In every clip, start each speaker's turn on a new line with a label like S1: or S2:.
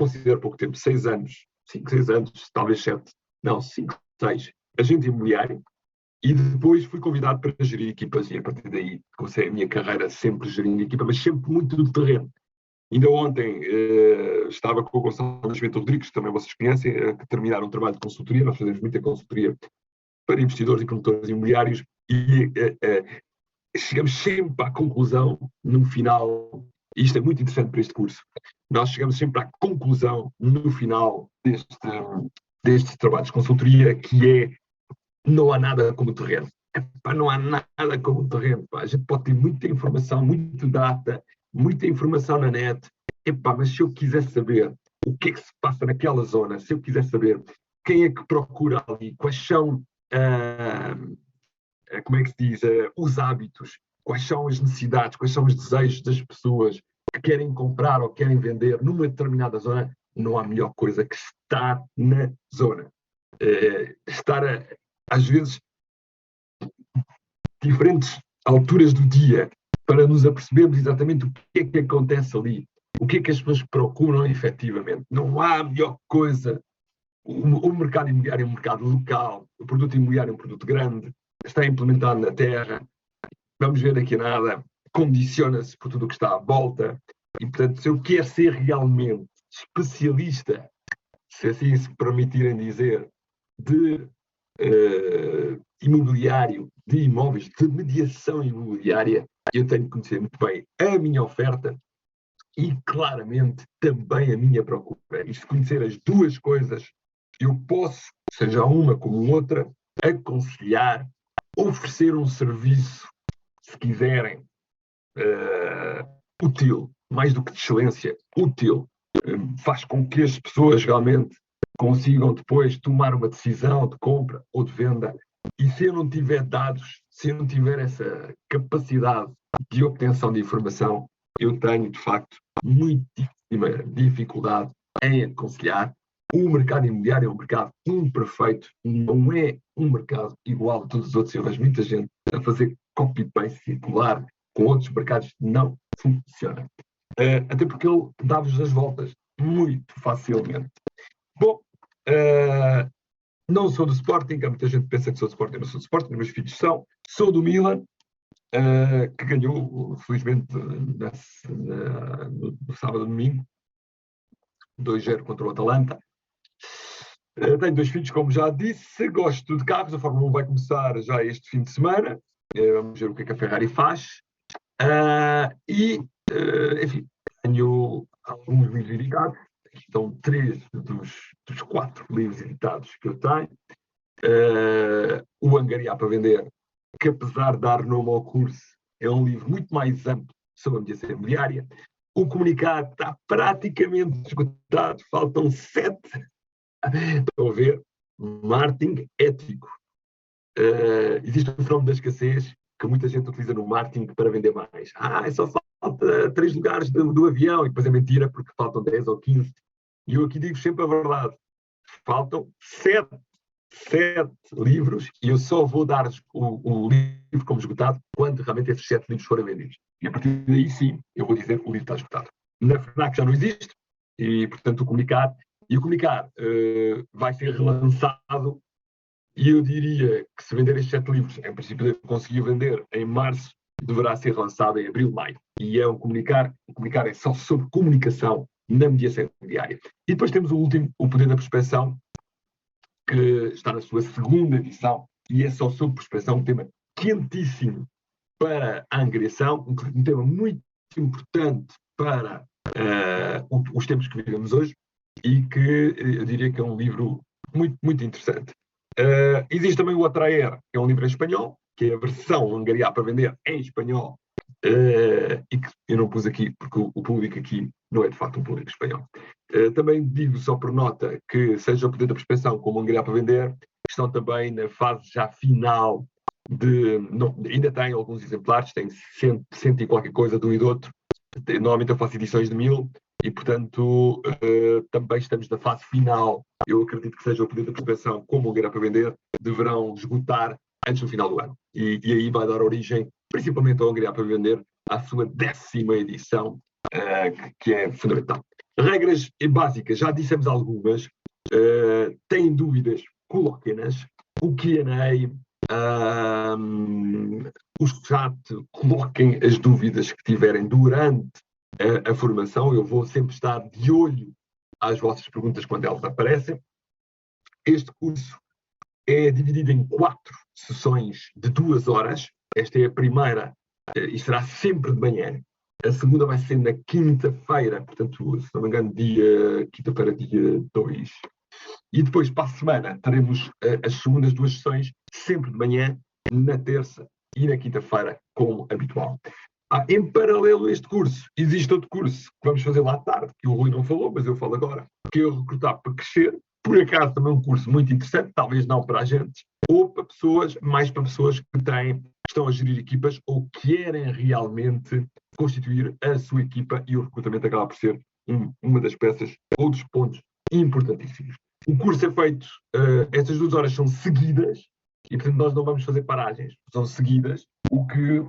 S1: considero pouco tempo, 6 anos, 5, 6 anos, talvez 7, não, 5, 6, agente imobiliário, e depois fui convidado para gerir equipas, e a partir daí comecei a minha carreira sempre gerindo equipa, mas sempre muito do terreno. Ainda ontem estava com o Gonçalo Nascimento Rodrigues, que também vocês conhecem, que terminaram um trabalho de consultoria. Nós fazemos muita consultoria para investidores e promotores imobiliários, e chegamos sempre à conclusão, no final, e isto é muito interessante para este curso, nós chegamos sempre à conclusão, no final destes trabalhos de consultoria, que é: não há nada como o terreno. Epá, não há nada como o terreno. Pá. A gente pode ter muita informação, muito data, muita informação na net. Epá, mas se eu quiser saber o que é que se passa naquela zona, se eu quiser saber quem é que procura ali, quais são, como é que se diz, os hábitos, quais são as necessidades, quais são os desejos das pessoas que querem comprar ou querem vender numa determinada zona, não há melhor coisa que estar na zona. Estar, às vezes, diferentes alturas do dia, para nos apercebermos exatamente o que é que acontece ali, o que é que as pessoas procuram efetivamente. Não há melhor coisa. O mercado imobiliário é um mercado local, o produto imobiliário é um produto grande, está implementado na terra, vamos ver daqui a nada, condiciona-se por tudo o que está à volta, e portanto, se eu quero ser realmente especialista, se assim se permitirem dizer, de imobiliário, de imóveis, de mediação imobiliária, eu tenho que conhecer muito bem a minha oferta e claramente também a minha procura. E se conhecer as duas coisas, eu posso, seja uma como outra, aconselhar, oferecer um serviço, se quiserem, útil, mais do que de excelência, útil, faz com que as pessoas realmente consigam depois tomar uma decisão de compra ou de venda. E se eu não tiver dados, se eu não tiver essa capacidade de obtenção de informação, eu tenho, de facto, muitíssima dificuldade em aconselhar. O mercado imobiliário é um mercado imperfeito, não é um mercado igual a todos os outros. Eu vejo muita gente a fazer copy-paste circular com outros mercados, não funciona. Até porque ele dá-vos as voltas muito facilmente. Bom, não sou do Sporting, há muita gente que pensa que sou do Sporting, eu não sou do Sporting, meus filhos são. Sou do Milan, que ganhou, felizmente, no sábado e domingo, 2-0 contra o Atalanta. Tenho 2 filhos, como já disse, gosto de carros, a Fórmula 1 vai começar já este fim de semana, vamos ver o que é que a Ferrari faz. Enfim, tenho alguns livros editados, aqui estão 3 dos 4 livros editados que eu tenho. O Angariar para Vender, que apesar de dar nome ao curso, é um livro muito mais amplo sobre a mediação imobiliária. O Comunicar está praticamente esgotado, faltam 7. Estão a ver? Marketing ético. Existe um fenómeno da escassez que muita gente utiliza no marketing para vender mais. Só falta 3 lugares do avião, e depois é mentira porque faltam 10 ou 15. E eu aqui digo sempre a verdade. Faltam 7 livros, e eu só vou dar o livro como esgotado quando realmente esses 7 livros forem vendidos. E a partir daí, sim, eu vou dizer que o livro está esgotado. Na FNAC já não existe, e portanto o Comunicar vai ser relançado, e eu diria que se vender estes 7 livros, em princípio eu consegui vender em março, deverá ser relançado em abril, maio. E é o Comunicar é só sobre comunicação na mediação imobiliária. E depois temos o último, O Poder da Prospeção, que está na sua 2ª edição, e é só sobre prospecção, um tema quentíssimo para a angariação, um tema muito importante para os tempos que vivemos hoje, e que eu diria que é um livro muito, muito interessante. Existe também o Atraer, que é um livro em espanhol, que é a versão Angariar para Vender em espanhol, e que eu não pus aqui porque o público aqui não é de facto um público espanhol. Também digo só por nota que, seja o Poder da Prospeção como o Angariar para Vender, estão também na fase já final ainda tem alguns exemplares, tem 100 e qualquer coisa de um e do outro. Normalmente eu faço edições de 1000 e, portanto, também estamos na fase final. Eu acredito que seja o Poder da Prospeção como o Angariar para Vender deverão esgotar antes do final do ano. E aí vai dar origem, principalmente ao Angariar para Vender, à sua 10ª edição, que é fundamental. Regras básicas, já dissemos algumas. Têm dúvidas, coloquem-nas. O Q&A, o chat, coloquem as dúvidas que tiverem durante a formação. Eu vou sempre estar de olho às vossas perguntas quando elas aparecem. Este curso é dividido em 4 sessões de 2 horas. Esta é a primeira e será sempre de manhã. A segunda vai ser na quinta-feira, portanto, se não me engano, quinta-feira, dia 2. E depois, para a semana, teremos as segundas 2 sessões, sempre de manhã, na terça e na quinta-feira, como habitual. Em paralelo a este curso, existe outro curso que vamos fazer lá à tarde, que o Rui não falou, mas eu falo agora, que é o Recrutar para Crescer. Por acaso também é um curso muito interessante, talvez não para agentes, ou para pessoas, mais para pessoas que estão a gerir equipas ou querem realmente constituir a sua equipa, e o recrutamento acaba por ser uma das peças ou dos pontos importantíssimos. O curso é feito, estas 2 horas são seguidas, e portanto nós não vamos fazer paragens, são seguidas, o que,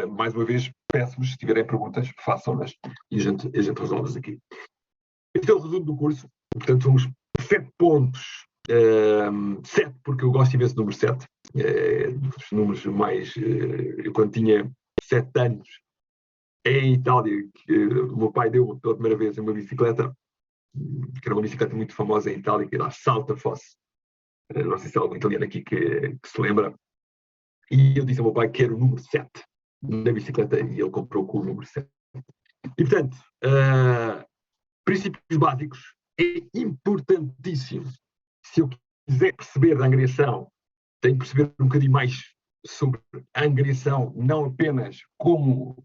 S1: mais uma vez, peço-vos, se tiverem perguntas, façam-nas e a gente resolve-as aqui. Este é o resumo do curso, portanto são os 7 pontos, 7 porque eu gosto imenso do número 7, dos números mais, eu quando tinha 7 anos, em Itália, o meu pai deu pela primeira vez uma bicicleta, que era uma bicicleta muito famosa em Itália, que era a Salta Fosse. Não sei se há algum italiano aqui que se lembra. E eu disse ao meu pai que era o número 7 na bicicleta e ele comprou com o número 7. E, portanto, princípios básicos é importantíssimo. Se eu quiser perceber da angriação, tenho que perceber um bocadinho mais sobre a angriação, não apenas como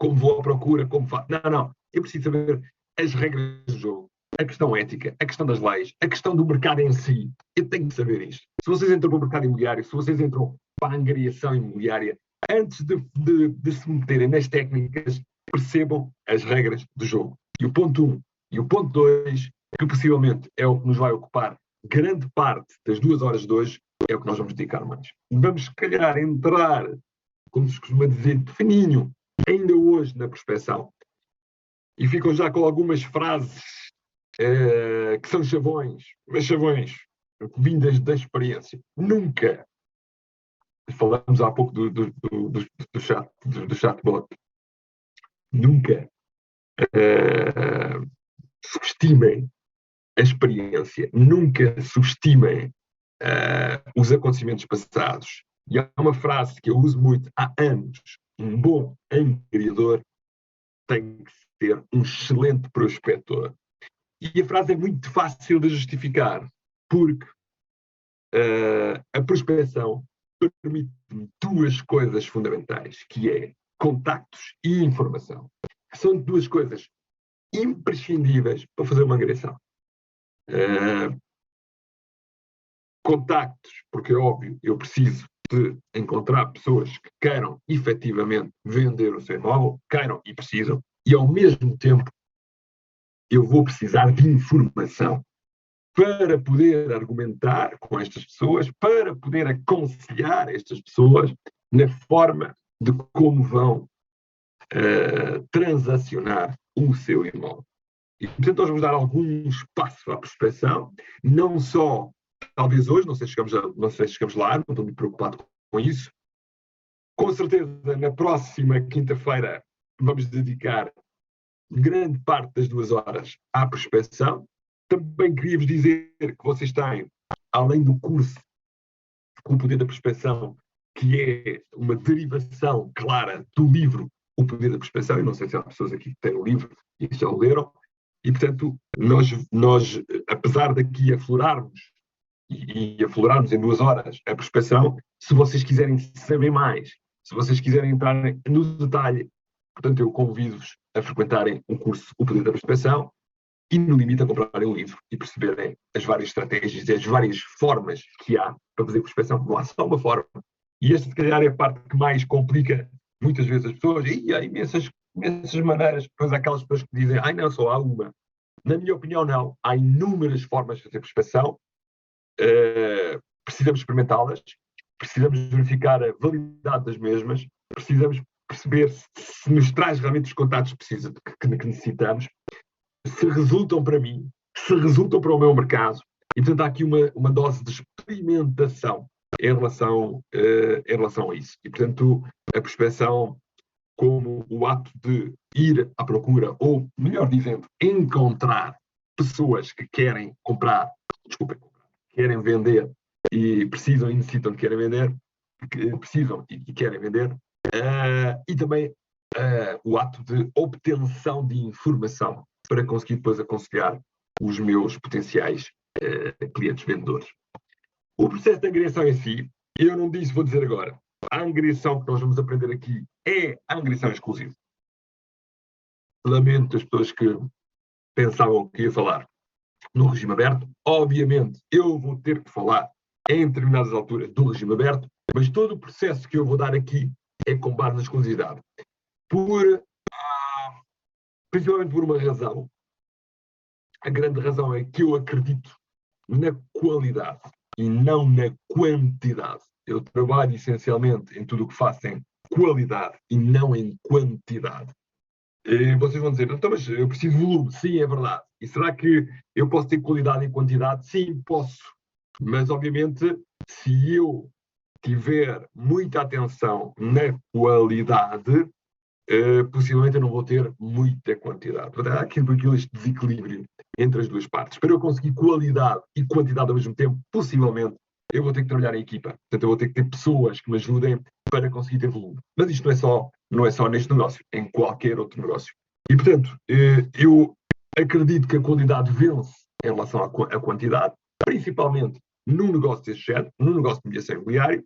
S1: vou à procura, como faço. Não. Eu preciso saber as regras do jogo, a questão ética, a questão das leis, a questão do mercado em si. Eu tenho que saber isto. Se vocês entram para o mercado imobiliário, se vocês entram para a angariação imobiliária, antes de se meterem nas técnicas, percebam as regras do jogo. E o ponto 1 e o ponto 2, que possivelmente é o que nos vai ocupar grande parte das 2 horas de hoje, é o que nós vamos dedicar mais. Vamos, se calhar, entrar, como se costuma dizer, de fininho, ainda hoje na prospecção. E ficam já com algumas frases que são chavões, mas chavões vindas da experiência. Nunca, falamos há pouco do chatbot, nunca subestimem a experiência, nunca subestimem os acontecimentos passados. E há uma frase que eu uso muito há anos: um bom angriador tem que ser um excelente prospector. E a frase é muito fácil de justificar, porque a prospecção permite-me 2 coisas fundamentais, que é contactos e informação. São 2 coisas imprescindíveis para fazer uma angriação. Contactos, porque é óbvio, eu preciso de encontrar pessoas que queiram efetivamente vender o seu imóvel, queiram e precisam, e ao mesmo tempo eu vou precisar de informação para poder argumentar com estas pessoas, para poder aconselhar estas pessoas na forma de como vão transacionar o seu imóvel. E, portanto, nós vamos dar alguns passos à prospecção, não só, talvez hoje, não sei se chegamos lá, não estou muito preocupado com isso. Com certeza, na próxima quinta-feira, vamos dedicar grande parte das 2 horas à prospecção. Também queria-vos dizer que vocês têm, além do curso com o poder da prospecção, que é uma derivação clara do livro O Poder da Prospecção. Eu não sei se há pessoas aqui que têm o livro e já o leram. E, portanto, nós apesar daqui aflorarmos e aflorarmos em 2 horas a prospecção, se vocês quiserem saber mais, se vocês quiserem entrar no detalhe, portanto, eu convido-vos a frequentarem o curso O Poder da Prospecção e, no limite, a comprarem o livro e perceberem as várias estratégias e as várias formas que há para fazer prospecção. Não há só uma forma. E esta, se calhar, é a parte que mais complica muitas vezes as pessoas. E há imensas maneiras. Depois há aquelas pessoas que dizem, não, só há uma. Na minha opinião, não. Há inúmeras formas de fazer prospecção. Precisamos experimentá-las. Precisamos verificar a validade das mesmas. Precisamos perceber se nos traz realmente os contatos que necessitamos. se resultam para mim, se resultam para o meu mercado. E, portanto, há aqui uma dose de experimentação em relação a isso. E, portanto, a prospecção como o ato de ir à procura, ou, melhor dizendo, encontrar pessoas que querem comprar, desculpem, querem vender e precisam e necessitam de querem vender, que precisam e querem vender, e também o ato de obtenção de informação para conseguir depois aconselhar os meus potenciais clientes vendedores. O processo de angriação em si, eu não disse, vou dizer agora, a angriação que nós vamos aprender aqui é a angriação exclusiva. Lamento as pessoas que pensavam que ia falar no regime aberto. Obviamente, eu vou ter que falar em determinadas alturas do regime aberto, mas todo o processo que eu vou dar aqui é com base na exclusividade. Principalmente por uma razão. A grande razão é que eu acredito na qualidade e não na quantidade. Eu trabalho essencialmente em tudo o que faço em qualidade e não em quantidade. E vocês vão dizer, então, mas eu preciso de volume. Sim, é verdade. E será que eu posso ter qualidade e quantidade? Sim, posso. Mas, obviamente, se eu tiver muita atenção na qualidade, possivelmente eu não vou ter muita quantidade. Portanto, há aqui este desequilíbrio entre as duas partes. Para eu conseguir qualidade e quantidade ao mesmo tempo, possivelmente, eu vou ter que trabalhar em equipa. Portanto, eu vou ter que ter pessoas que me ajudem para conseguir ter volume. Mas isto não é só neste negócio, em qualquer outro negócio. E, portanto, eu acredito que a qualidade vence em relação à quantidade, principalmente num negócio deste género, num negócio de mediação imobiliária.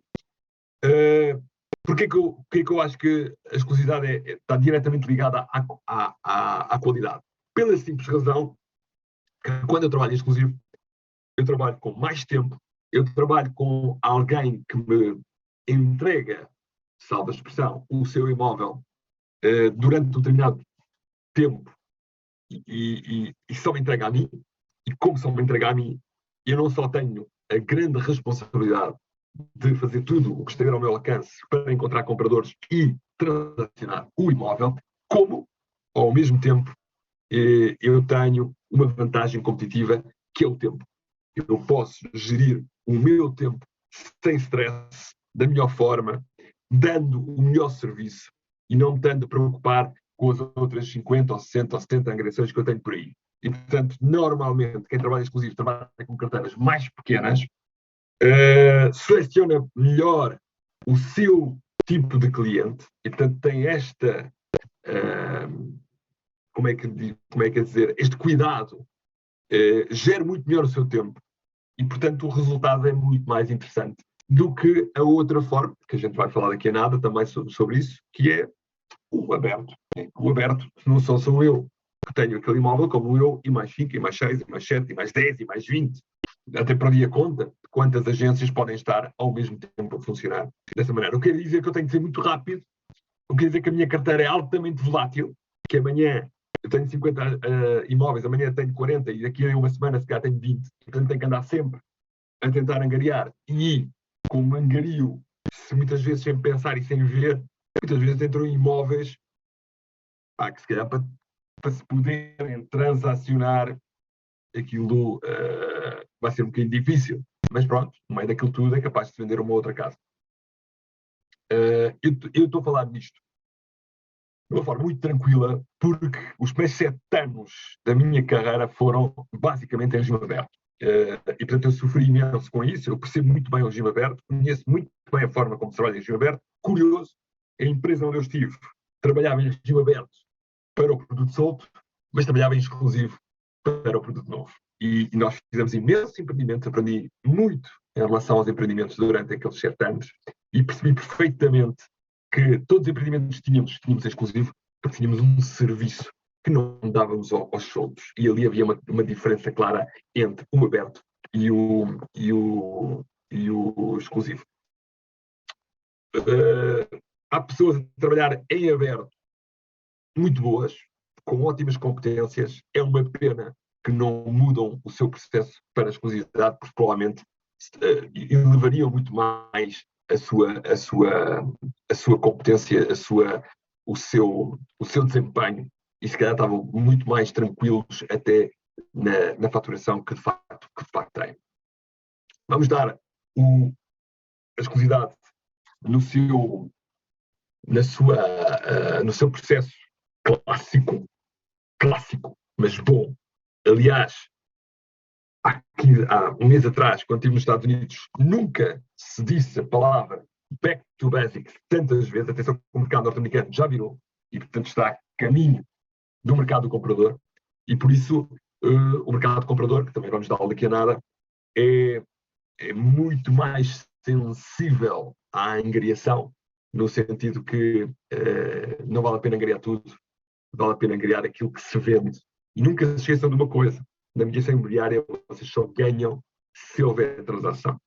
S1: Porquê que eu acho que a exclusividade está diretamente ligada à qualidade? Pela simples razão que quando eu trabalho em exclusivo, eu trabalho com mais tempo, eu trabalho com alguém que me entrega, salvo a expressão, o seu imóvel durante um determinado tempo e só me entrega a mim, e como só me entrega a mim, eu não só tenho a grande responsabilidade de fazer tudo o que estiver ao meu alcance para encontrar compradores e transacionar o imóvel, como, ao mesmo tempo, eu tenho uma vantagem competitiva que é o tempo. Eu posso gerir o meu tempo sem stress, da melhor forma, dando o melhor serviço e não me tendo a preocupar com as outras 50 ou 60 ou 70 agressões que eu tenho por aí. E, portanto, normalmente, quem trabalha exclusivo trabalha com carteiras mais pequenas, seleciona melhor o seu tipo de cliente e, portanto, tem esta, como é que é dizer, este cuidado, gera muito melhor o seu tempo e, portanto, o resultado é muito mais interessante do que a outra forma, que a gente vai falar daqui a nada também sobre isso, que é o aberto. O aberto não só sou eu que tenho aquele imóvel, como eu, e mais 5, e mais 6, e mais 7, e mais 10, e mais 20. Até perdi a conta de quantas agências podem estar ao mesmo tempo a funcionar dessa maneira. O que quer dizer que eu tenho que ser muito rápido, o que quer dizer que a minha carteira é altamente volátil, que amanhã eu tenho 50 imóveis, amanhã tenho 40 e daqui a uma semana se calhar tenho 20. Portanto, tenho que andar sempre a tentar angariar. E como angario, muitas vezes sem pensar e sem ver, muitas vezes entram em imóveis que se calhar para se poderem transacionar aquilo vai ser um bocadinho difícil. Mas pronto, no meio daquilo tudo é capaz de vender uma outra casa. Eu estou a falar disto de uma forma muito tranquila, porque os primeiros 7 anos da minha carreira foram basicamente em regime aberto. E portanto eu sofri imenso com isso, eu percebo muito bem o regime aberto, conheço muito bem a forma como se trabalha em regime aberto. Curioso, a empresa onde eu estive trabalhava em regime aberto para o produto solto, mas trabalhava em exclusivo para o produto novo. E nós fizemos imensos empreendimentos, aprendi muito em relação aos empreendimentos durante aqueles 7 anos e percebi perfeitamente que todos os empreendimentos que tínhamos exclusivo, porque tínhamos um serviço que não dávamos aos soltos. E ali havia uma diferença clara entre o aberto e o exclusivo. Há pessoas a trabalhar em aberto muito boas, com ótimas competências. É uma pena que não mudam o seu processo para a exclusividade, porque provavelmente elevariam muito mais a sua competência, o seu desempenho e se calhar estavam muito mais tranquilos até na faturação que de facto têm. Vamos dar a exclusividade no seu, no seu processo clássico, mas bom. Aliás, há um mês atrás, quando estive nos Estados Unidos, nunca se disse a palavra back to basics tantas vezes. Atenção que o mercado norte-americano já virou e, portanto, está a caminho do mercado do comprador. E, por isso, o mercado comprador, que também vamos dar daqui a nada, é muito mais sensível à angariação, no sentido que não vale a pena angariar tudo, vale a pena angariar aquilo que se vende. E nunca se esqueçam de uma coisa: na mediação imobiliária, vocês só ganham se houver transação.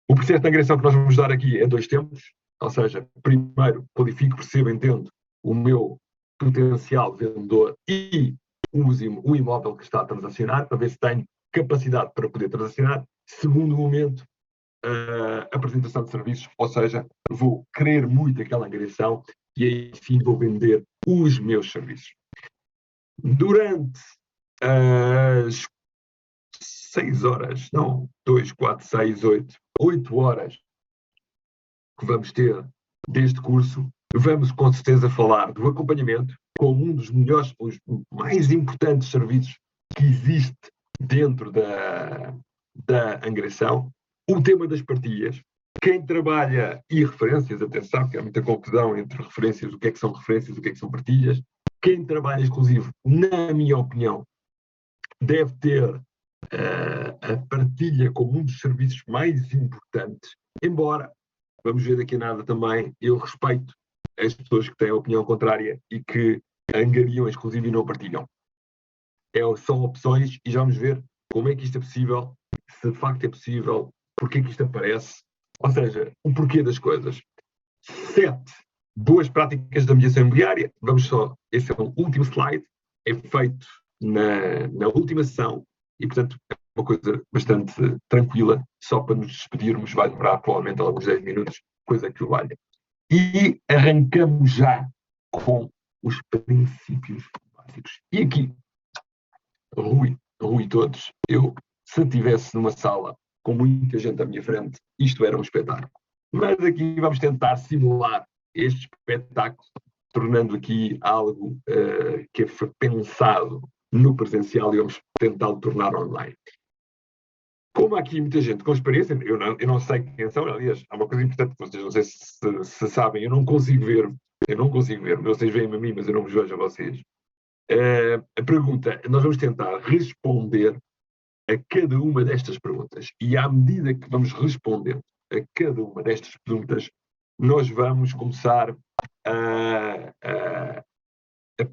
S1: O processo de angariação que nós vamos dar aqui é 2 tempos, ou seja, primeiro qualifico, percebo, entendo o meu potencial vendedor e uso o imóvel que está a transacionar, para ver se tenho capacidade para poder transacionar. Segundo momento, a apresentação de serviços, ou seja, vou querer muito aquela angariação e aí sim vou vender os meus serviços. Durante as 6 horas, não, 2, 4, 6, 8 horas que vamos ter deste curso, vamos com certeza falar do acompanhamento como um dos melhores, os mais importantes serviços que existe dentro da angariação. O tema das partilhas. Quem trabalha e referências, atenção, que há muita confusão entre referências, o que é que são referências, o que é que são partilhas. Quem trabalha exclusivo, na minha opinião, deve ter a partilha como um dos serviços mais importantes, embora, vamos ver daqui a nada também, eu respeito as pessoas que têm a opinião contrária e que angariam exclusivo e não partilham. São opções e já vamos ver como é que isto é possível, se de facto é possível, porque é que isto aparece, ou seja, o porquê das coisas. 7 boas práticas da mediação imobiliária. Esse é o último slide, é feito na última sessão e, portanto, é uma coisa bastante tranquila, só para nos despedirmos, vai demorar provavelmente alguns 10 minutos, coisa que o valha. E arrancamos já com os princípios básicos. E aqui, Rui todos, se estivesse numa sala com muita gente à minha frente, isto era um espetáculo. Mas aqui vamos tentar simular este espetáculo, tornando aqui algo que foi pensado no presencial e vamos tentá-lo tornar online. Como há aqui muita gente com experiência, eu não sei quem são, aliás, há uma coisa importante que vocês não sei se sabem, eu não consigo ver, vocês veem-me a mim, mas eu não vos vejo a vocês. A pergunta, nós vamos tentar responder a cada uma destas perguntas e à medida que vamos respondendo a cada uma destas perguntas, nós vamos começar a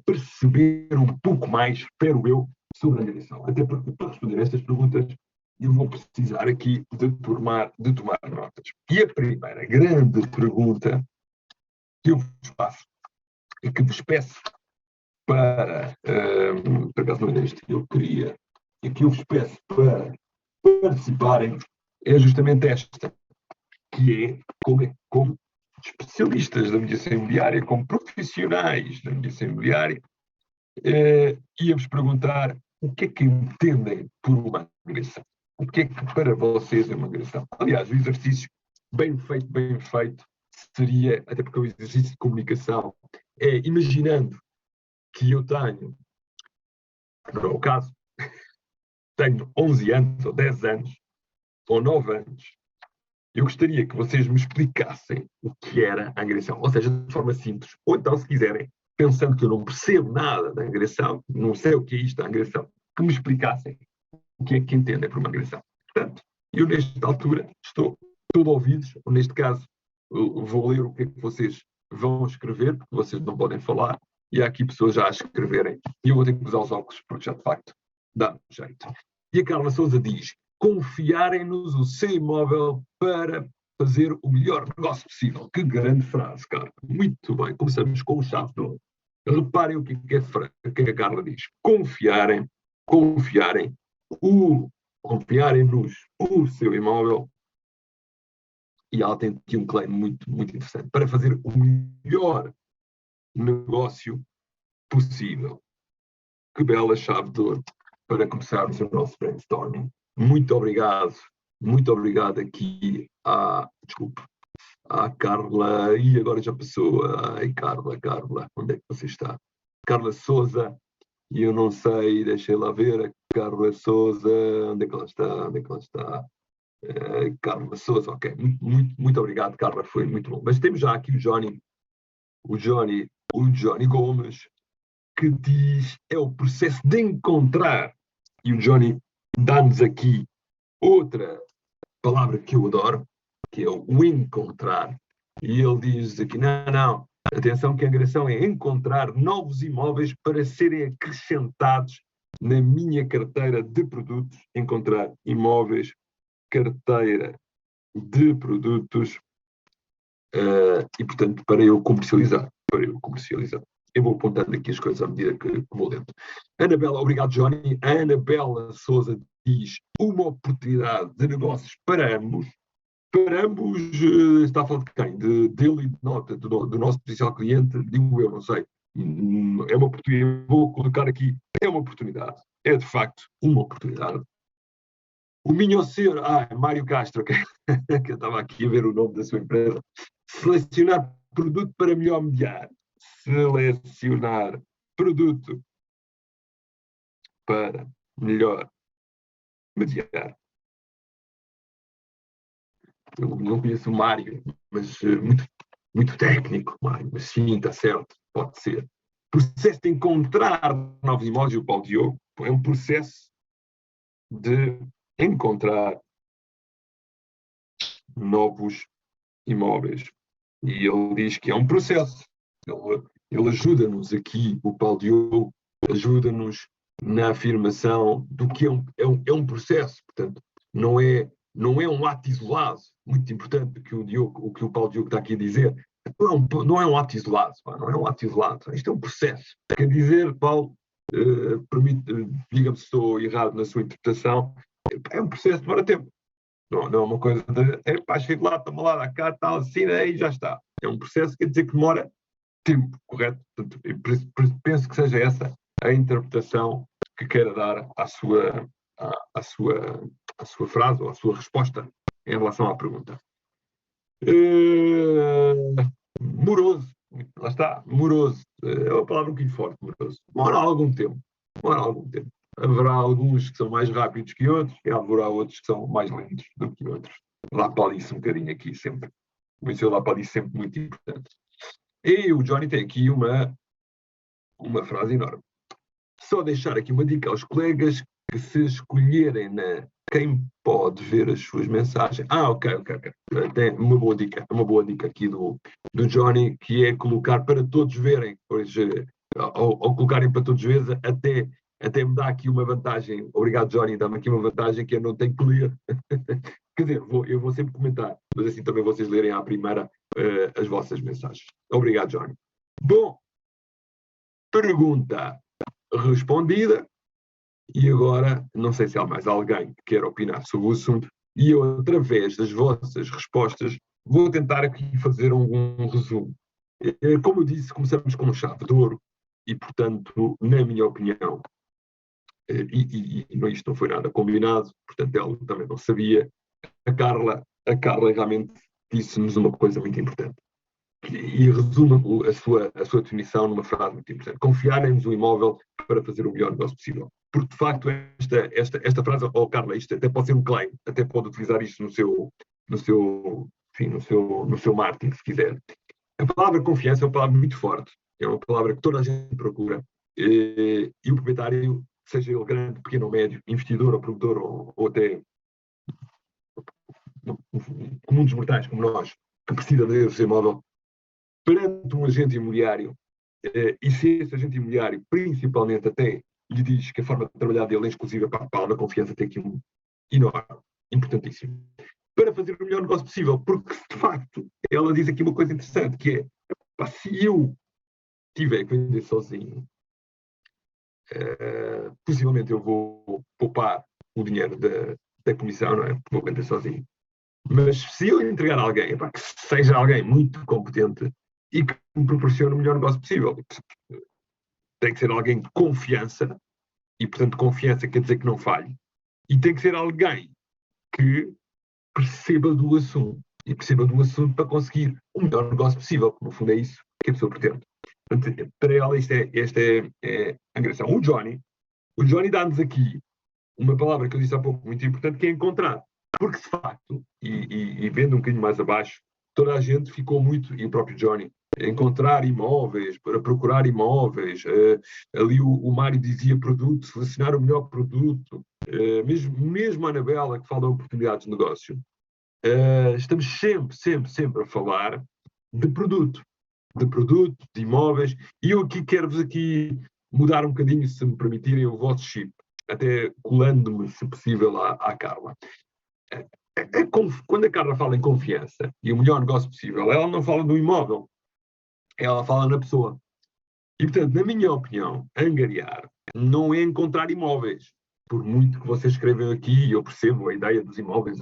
S1: perceber um pouco mais, espero eu, sobre a angariação. Até porque para responder a estas perguntas eu vou precisar aqui de tomar notas. E a primeira grande pergunta que eu vos faço e que vos peço para, por acaso não é este que eu queria, e que eu vos peço para participarem, é justamente esta, que é como especialistas da mediação imobiliária, como profissionais da mediação imobiliária, ia-vos perguntar o que é que entendem por uma agressão. O que é que para vocês é uma agressão? Aliás, o exercício bem feito, seria, até porque o exercício de comunicação é imaginando que eu tenho, no meu caso, tenho 11 anos, ou 10 anos, ou 9 anos, eu gostaria que vocês me explicassem o que era a agressão, ou seja, de forma simples, ou então, se quiserem, pensando que eu não percebo nada da agressão, não sei o que é isto da agressão, que me explicassem o que é que entendem por uma agressão. Portanto, eu nesta altura estou todo ouvidos, ou neste caso, vou ler o que é que vocês vão escrever, porque vocês não podem falar, e há aqui pessoas já a escreverem, e eu vou ter que usar os óculos, porque já de facto dá-me jeito. E a Carla Souza diz: confiarem-nos o seu imóvel para fazer o melhor negócio possível. Que grande frase, Carla. Muito bem, começamos com o chave de ouro. Reparem o que a Carla diz. Confiarem-nos o seu imóvel. E ela tem aqui um claim muito, muito interessante. Para fazer o melhor negócio possível. que bela chave de ouro para começarmos o nosso brainstorming. Muito obrigado aqui desculpe, à Carla, e agora já passou, ai Carla, onde é que você está? Carla Souza, e eu não sei, deixei lá ver, a Carla Souza, onde é que ela está? Carla Souza, ok, muito obrigado, Carla, foi muito bom. Mas temos já aqui o Johnny Gomes, que diz, é o processo de encontrar, e o Johnny dá-nos aqui outra palavra que eu adoro, que é o encontrar, e ele diz aqui, não, atenção que a angariação é encontrar novos imóveis para serem acrescentados na minha carteira de produtos, encontrar imóveis, carteira de produtos, e portanto para eu comercializar. Eu vou apontando aqui as coisas à medida que vou lendo. Anabela, obrigado Johnny. A Anabela Souza diz, uma oportunidade de negócios para ambos. Para ambos, está a falar de quem? Dele e de nota, do nosso potencial cliente, digo eu, não sei. É uma oportunidade, vou colocar aqui, é uma oportunidade. É de facto uma oportunidade. O Minho Senhor, Mário Castro, que eu estava aqui a ver o nome da sua empresa. Selecionar produto para melhor mediar. Selecionar produto para melhor mediar. Eu não conheço o Mário, mas muito técnico, Mário, mas sim, está certo, pode ser. Processo de encontrar novos imóveis, o Paulo Diogo, é um processo de encontrar novos imóveis. E ele diz que é um processo. Ele ajuda-nos aqui, o Paulo Diogo, ajuda-nos na afirmação do que é um processo. Portanto, não é um ato isolado. Muito importante o que o Paulo Diogo está aqui a dizer. Não é um ato isolado. Não é um ato isolado. Isto é um processo. Quer dizer, Paulo, diga-me se estou errado na sua interpretação, é um processo que demora tempo. Não é uma coisa de, chego lá, toma lá, dá cá, tal, assim, e já está. É um processo que quer dizer que demora tempo, correto? Portanto, penso que seja essa a interpretação que queira dar à sua frase ou à sua resposta em relação à pergunta. Moroso, lá está, moroso. É uma palavra um bocadinho forte, moroso. Demora algum tempo. Haverá alguns que são mais rápidos que outros e haverá outros que são mais lentos do que outros. Lá para ali um bocadinho aqui sempre. Isso lá para ali sempre muito importante. E o Johnny tem aqui uma frase enorme. Só deixar aqui uma dica aos colegas que se escolherem quem pode ver as suas mensagens. Ok. Tem uma boa dica aqui do Johnny, que é colocar para todos verem. Pois, ao colocarem para todos verem, até me dá aqui uma vantagem. Obrigado, Johnny, dá-me aqui uma vantagem que eu não tenho que ler. Quer dizer, eu vou sempre comentar, mas assim também vocês lerem à primeira as vossas mensagens. Obrigado, Johnny. Bom, pergunta respondida. E agora, não sei se há mais alguém que queira opinar sobre o assunto, e eu, através das vossas respostas, vou tentar aqui fazer um resumo. Como eu disse, começamos com chave de ouro, e, portanto, na minha opinião, isto não foi nada combinado, portanto, ela também não sabia, a Carla realmente disse-nos uma coisa muito importante. E resume a sua definição numa frase muito importante. Confiarem-nos o imóvel para fazer o melhor negócio possível. Porque, de facto, esta frase, Carla, isto até pode ser um claim, até pode utilizar isto no seu marketing, se quiser. A palavra confiança é uma palavra muito forte, é uma palavra que toda a gente procura, e o proprietário, seja ele grande, pequeno ou médio, investidor ou produtor, ou até comum dos mortais, como nós, que precisa de esse imóvel, perante um agente imobiliário, e se esse agente imobiliário, principalmente até, lhe diz que a forma de trabalhar dele é exclusiva, para a palavra confiança tem aqui um enorme, importantíssimo, para fazer o melhor negócio possível, porque de facto ela diz aqui uma coisa interessante, que é, se eu tiver que vender sozinho, possivelmente eu vou poupar o dinheiro da comissão, não é? Vou vender sozinho. Mas se eu entregar a alguém, que seja alguém muito competente e que me proporcione o melhor negócio possível, tem que ser alguém de confiança, e, portanto, confiança quer dizer que não falhe. E tem que ser alguém que perceba do assunto. E perceba do assunto para conseguir o melhor negócio possível, que no fundo é isso que a pessoa pretende. Portanto, para ela, esta é a agressão. O Johnny dá-nos aqui uma palavra que eu disse há pouco, muito importante, que é encontrar. Porque, de facto, e vendo um bocadinho mais abaixo, toda a gente ficou muito, e o próprio Johnny, encontrar imóveis, para procurar imóveis. Ali o Mário dizia produto, selecionar o melhor produto. Mesmo a Anabela, que fala de oportunidades de negócio. Estamos sempre a falar de produto, de imóveis, e eu aqui quero-vos mudar um bocadinho, se me permitirem, o vosso chip, até colando-me, se possível, à Carla. Quando a Carla fala em confiança e o melhor negócio possível, ela não fala do imóvel, ela fala na pessoa. E, portanto, na minha opinião, angariar não é encontrar imóveis. Por muito que vocês escrevam aqui, eu percebo a ideia dos imóveis.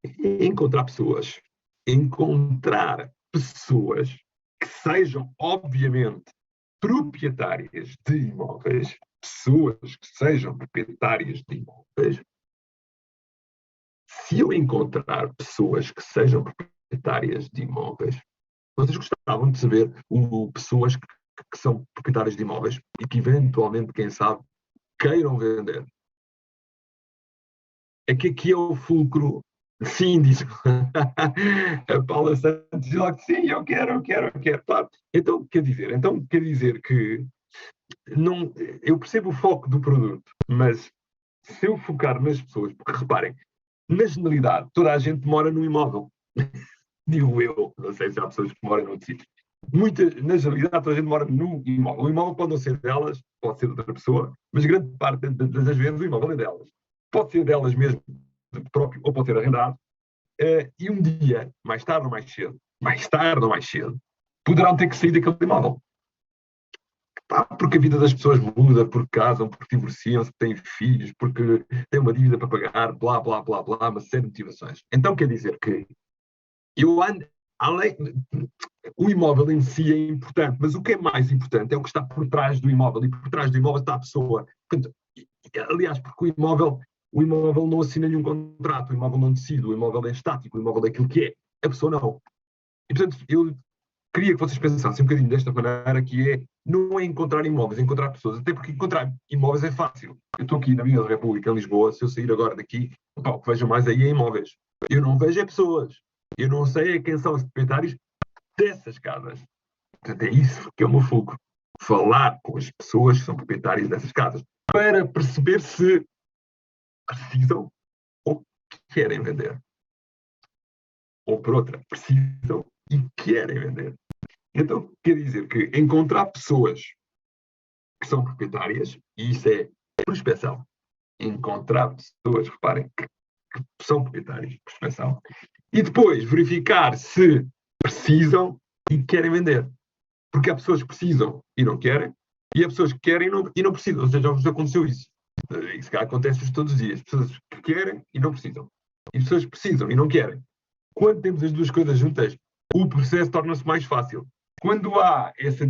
S1: É encontrar pessoas. Encontrar pessoas que sejam, obviamente, proprietárias de imóveis, pessoas que sejam proprietárias de imóveis. Se eu encontrar pessoas que sejam proprietárias de imóveis, vocês gostavam de saber pessoas que são proprietárias de imóveis e que eventualmente, quem sabe, queiram vender. É que aqui é o fulcro. Sim, diz a Paula Santos, diz logo sim, eu quero. Claro. Então quer dizer que não, eu percebo o foco do produto, mas se eu focar nas pessoas, porque reparem, na generalidade, toda a gente mora num imóvel. Digo eu, não sei se há pessoas que moram noutro sítio. Na generalidade, toda a gente mora num imóvel. O imóvel pode não ser delas, pode ser de outra pessoa, mas grande parte das vezes o imóvel é delas. Pode ser delas mesmo, próprio, ou pode ser arrendado. E um dia, mais tarde ou mais cedo, poderão ter que sair daquele imóvel. Porque a vida das pessoas muda, porque casam, porque divorciam-se, porque têm filhos, porque têm uma dívida para pagar, blá, blá, blá, blá, uma série de motivações. Então quer dizer que eu ando, além, o imóvel em si é importante, mas o que é mais importante é o que está por trás do imóvel, e por trás do imóvel está a pessoa. Portanto, aliás, porque o imóvel não assina nenhum contrato, o imóvel não decide, o imóvel é estático, o imóvel é aquilo que é, a pessoa não. E, portanto, eu queria que vocês pensassem um bocadinho desta maneira, que não é encontrar imóveis, é encontrar pessoas, até porque encontrar imóveis é fácil. Eu estou aqui na Avenida da República, em Lisboa, se eu sair agora daqui, o que vejo mais aí é imóveis. Eu não vejo é pessoas. Eu não sei quem são os proprietários dessas casas. Portanto, é isso que é o meu foco. Falar com as pessoas que são proprietárias dessas casas, para perceber se precisam ou querem vender. Ou por outra, precisam e querem vender. Então, quer dizer que encontrar pessoas que são proprietárias, e isso é prospecção. Encontrar pessoas, reparem, que são proprietárias, prospecção. E depois verificar se precisam e querem vender. Porque há pessoas que precisam e não querem, e há pessoas que querem e não precisam. Ou seja, já vos aconteceu isso. Isso acontece todos os dias. Pessoas que querem e não precisam. E pessoas que precisam e não querem. Quando temos as duas coisas juntas, o processo torna-se mais fácil. Quando há essa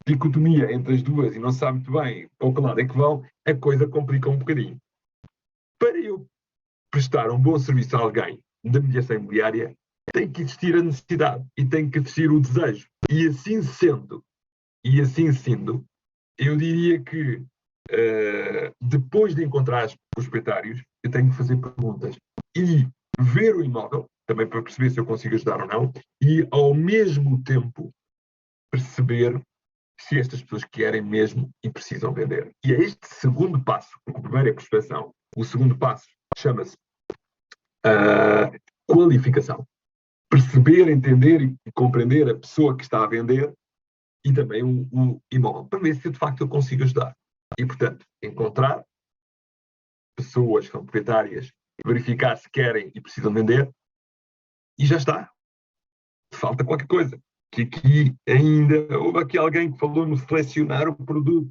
S1: dicotomia entre as duas e não se sabe muito bem para que lado é que vão, a coisa complica um bocadinho. Para eu prestar um bom serviço a alguém da mediação imobiliária, tem que existir a necessidade e tem que existir o desejo. E assim sendo, eu diria que depois de encontrar os proprietários, eu tenho que fazer perguntas e ver o imóvel, também para perceber se eu consigo ajudar ou não, e ao mesmo tempo perceber se estas pessoas querem mesmo e precisam vender. E é este segundo passo, porque o primeiro é a prospecção, o segundo passo chama-se qualificação. Perceber, entender e compreender a pessoa que está a vender e também o imóvel, para ver se de facto eu consigo ajudar. E, portanto, encontrar pessoas que são proprietárias, verificar se querem e precisam vender, e já está. Falta qualquer coisa. Que aqui ainda houve aqui alguém que falou no selecionar o produto,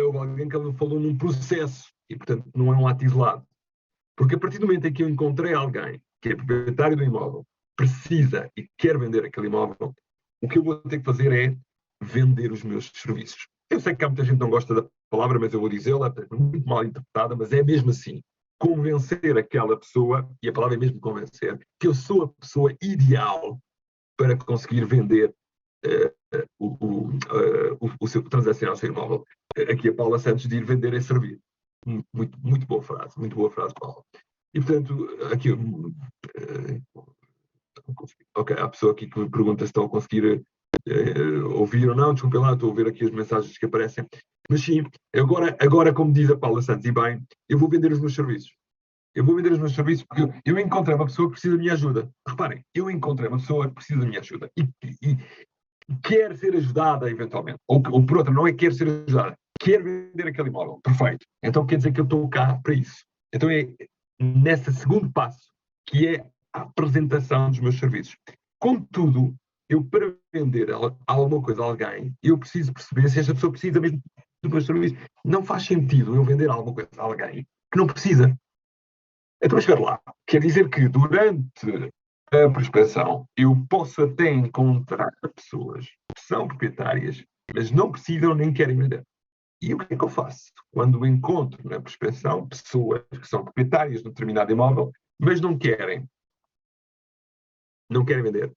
S1: houve alguém que falou num processo, e, portanto, não é um ato isolado. Porque a partir do momento em que eu encontrei alguém que é proprietário do imóvel, precisa e quer vender aquele imóvel, o que eu vou ter que fazer é vender os meus serviços. Eu sei que há muita gente que não gosta da palavra, mas eu vou dizê-la, muito mal interpretada, mas é mesmo assim. Convencer aquela pessoa, e a palavra é mesmo convencer, que eu sou a pessoa ideal para conseguir vender o seu, transacionar o seu imóvel. Aqui a Paula Santos de ir vender é servir. Muito boa frase, Paula. E portanto, aqui ok, há pessoa aqui que me pergunta se estão a conseguir ouvir ou não, desculpem lá, estou a ver aqui as mensagens que aparecem. Mas sim, agora como diz a Paula Santos, e bem, eu vou vender os meus serviços. Eu vou vender os meus serviços porque eu encontrei uma pessoa que precisa da minha ajuda. Reparem, eu encontrei uma pessoa que precisa da minha ajuda e quer ser ajudada eventualmente. Ou por outra, não é quer ser ajudada, quer vender aquele imóvel. Perfeito. Então quer dizer que eu estou cá para isso. Então é nesse segundo passo que é a apresentação dos meus serviços. Contudo, eu para vender alguma coisa a alguém, eu preciso perceber se esta pessoa precisa mesmo dos meus serviços. Não faz sentido eu vender alguma coisa a alguém que não precisa. Então, espera lá. Quer dizer que durante a prospecção eu posso até encontrar pessoas que são proprietárias, mas não precisam nem querem vender. E o que é que eu faço? Quando encontro na prospecção pessoas que são proprietárias de um determinado imóvel, mas não querem vender,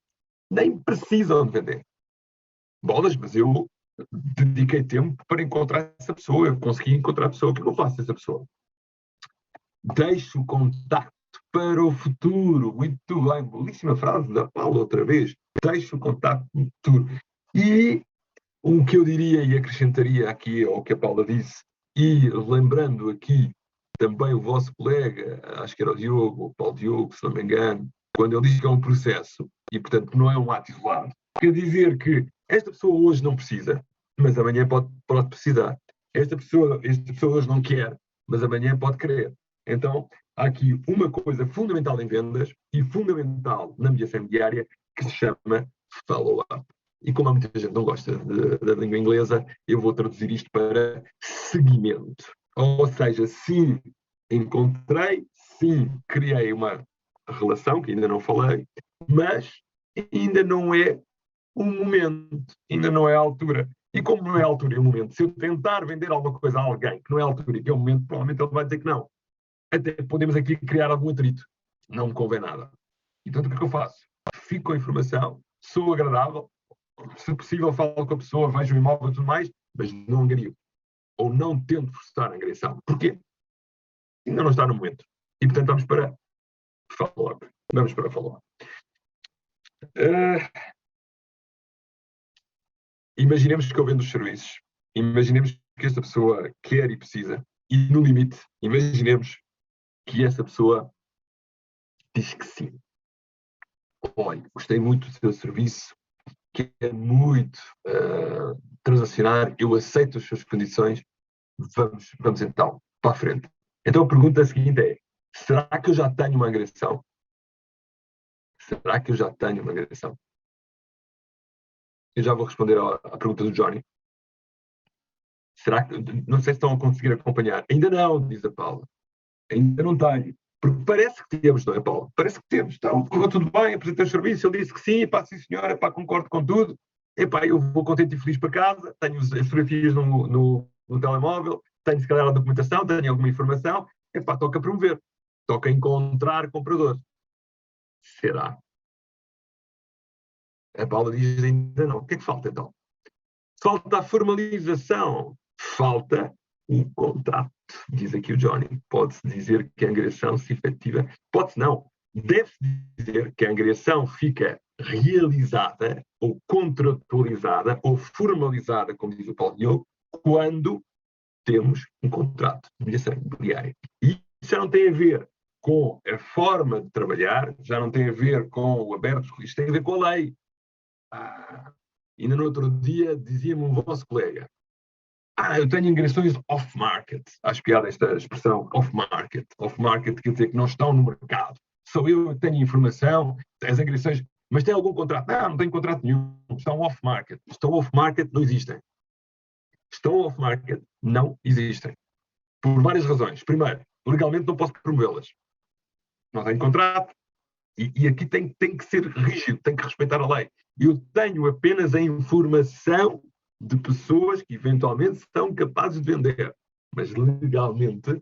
S1: nem precisam de vender. Bolas, mas eu dediquei tempo para encontrar essa pessoa, eu consegui encontrar a pessoa. O que é que eu faço a essa pessoa? Deixo o contacto para o futuro. Muito bem, belíssima frase da Paula outra vez. Deixo o contacto no futuro. E o que eu diria e acrescentaria aqui ao que a Paula disse, e lembrando aqui também o vosso colega, acho que era o Diogo, o Paulo Diogo, se não me engano, quando ele diz que é um processo e, portanto, que não é um ato isolado, quer dizer que esta pessoa hoje não precisa, mas amanhã pode precisar. Esta pessoa hoje não quer, mas amanhã pode querer. Então, há aqui uma coisa fundamental em vendas e fundamental na mediação diária que se chama follow-up. E como há muita gente que não gosta da língua inglesa, eu vou traduzir isto para seguimento. Ou seja, se encontrei, sim, criei uma relação, que ainda não falei, mas ainda não é o momento, ainda não é a altura. E como não é a altura e o momento, se eu tentar vender alguma coisa a alguém que não é a altura e que é o momento, provavelmente ele vai dizer que não. Até podemos aqui criar algum atrito. Não me convém nada. Então, o que é que eu faço? Fico com a informação, sou agradável, se possível falo com a pessoa, vejo o imóvel e tudo mais, mas não angrio. Ou não tento forçar a agressão. Porquê? Ainda não está no momento. E, portanto, vamos para follow-up. Vamos para follow-up. Imaginemos que eu vendo os serviços. Imaginemos que esta pessoa quer e precisa. E, no limite, imaginemos que essa pessoa diz que sim. Olha, gostei muito do seu serviço, quer muito transacionar, eu aceito as suas condições, vamos então para a frente. Então a pergunta seguinte é: será que eu já tenho uma agressão? Será que eu já tenho uma agressão? Eu já vou responder à pergunta do Johnny. Será que, não sei se estão a conseguir acompanhar. Ainda não, diz a Paula. Ainda não tenho. Porque parece que temos, não é, Paulo? Parece que temos. Então, correu tudo bem, apresentei o serviço, ele disse que sim, pá, sim senhora, epá, concordo com tudo. Epá, eu vou contente e feliz para casa, tenho as fotografias no telemóvel, tenho se calhar a documentação, tenho alguma informação, epá, toca promover, toca encontrar compradores. Será? A Paula diz ainda não. O que é que falta então? Falta a formalização, falta um contrato, diz aqui o Johnny. Pode-se dizer que a angriação se efetiva. Pode-se não. Deve-se dizer que a angriação fica realizada, ou contratualizada, ou formalizada, como diz o Paulo Diogo, quando temos um contrato de mediação imobiliária. E isso já não tem a ver com a forma de trabalhar, já não tem a ver com o aberto, isto tem a ver com a lei. Ainda no outro dia dizia-me um vosso colega: eu tenho ingressões off-market. Acho piada esta expressão, off-market. Off-market quer dizer que não estão no mercado. Sou eu que tenho informação, as agressões, mas tem algum contrato? Não tenho contrato nenhum. Estão off-market. Estão off-market, não existem. Estão off-market, não existem. Por várias razões. Primeiro, legalmente não posso promovê-las. Não tenho contrato, e aqui tem que ser rígido, tem que respeitar a lei. Eu tenho apenas a informação de pessoas que eventualmente são capazes de vender. Mas legalmente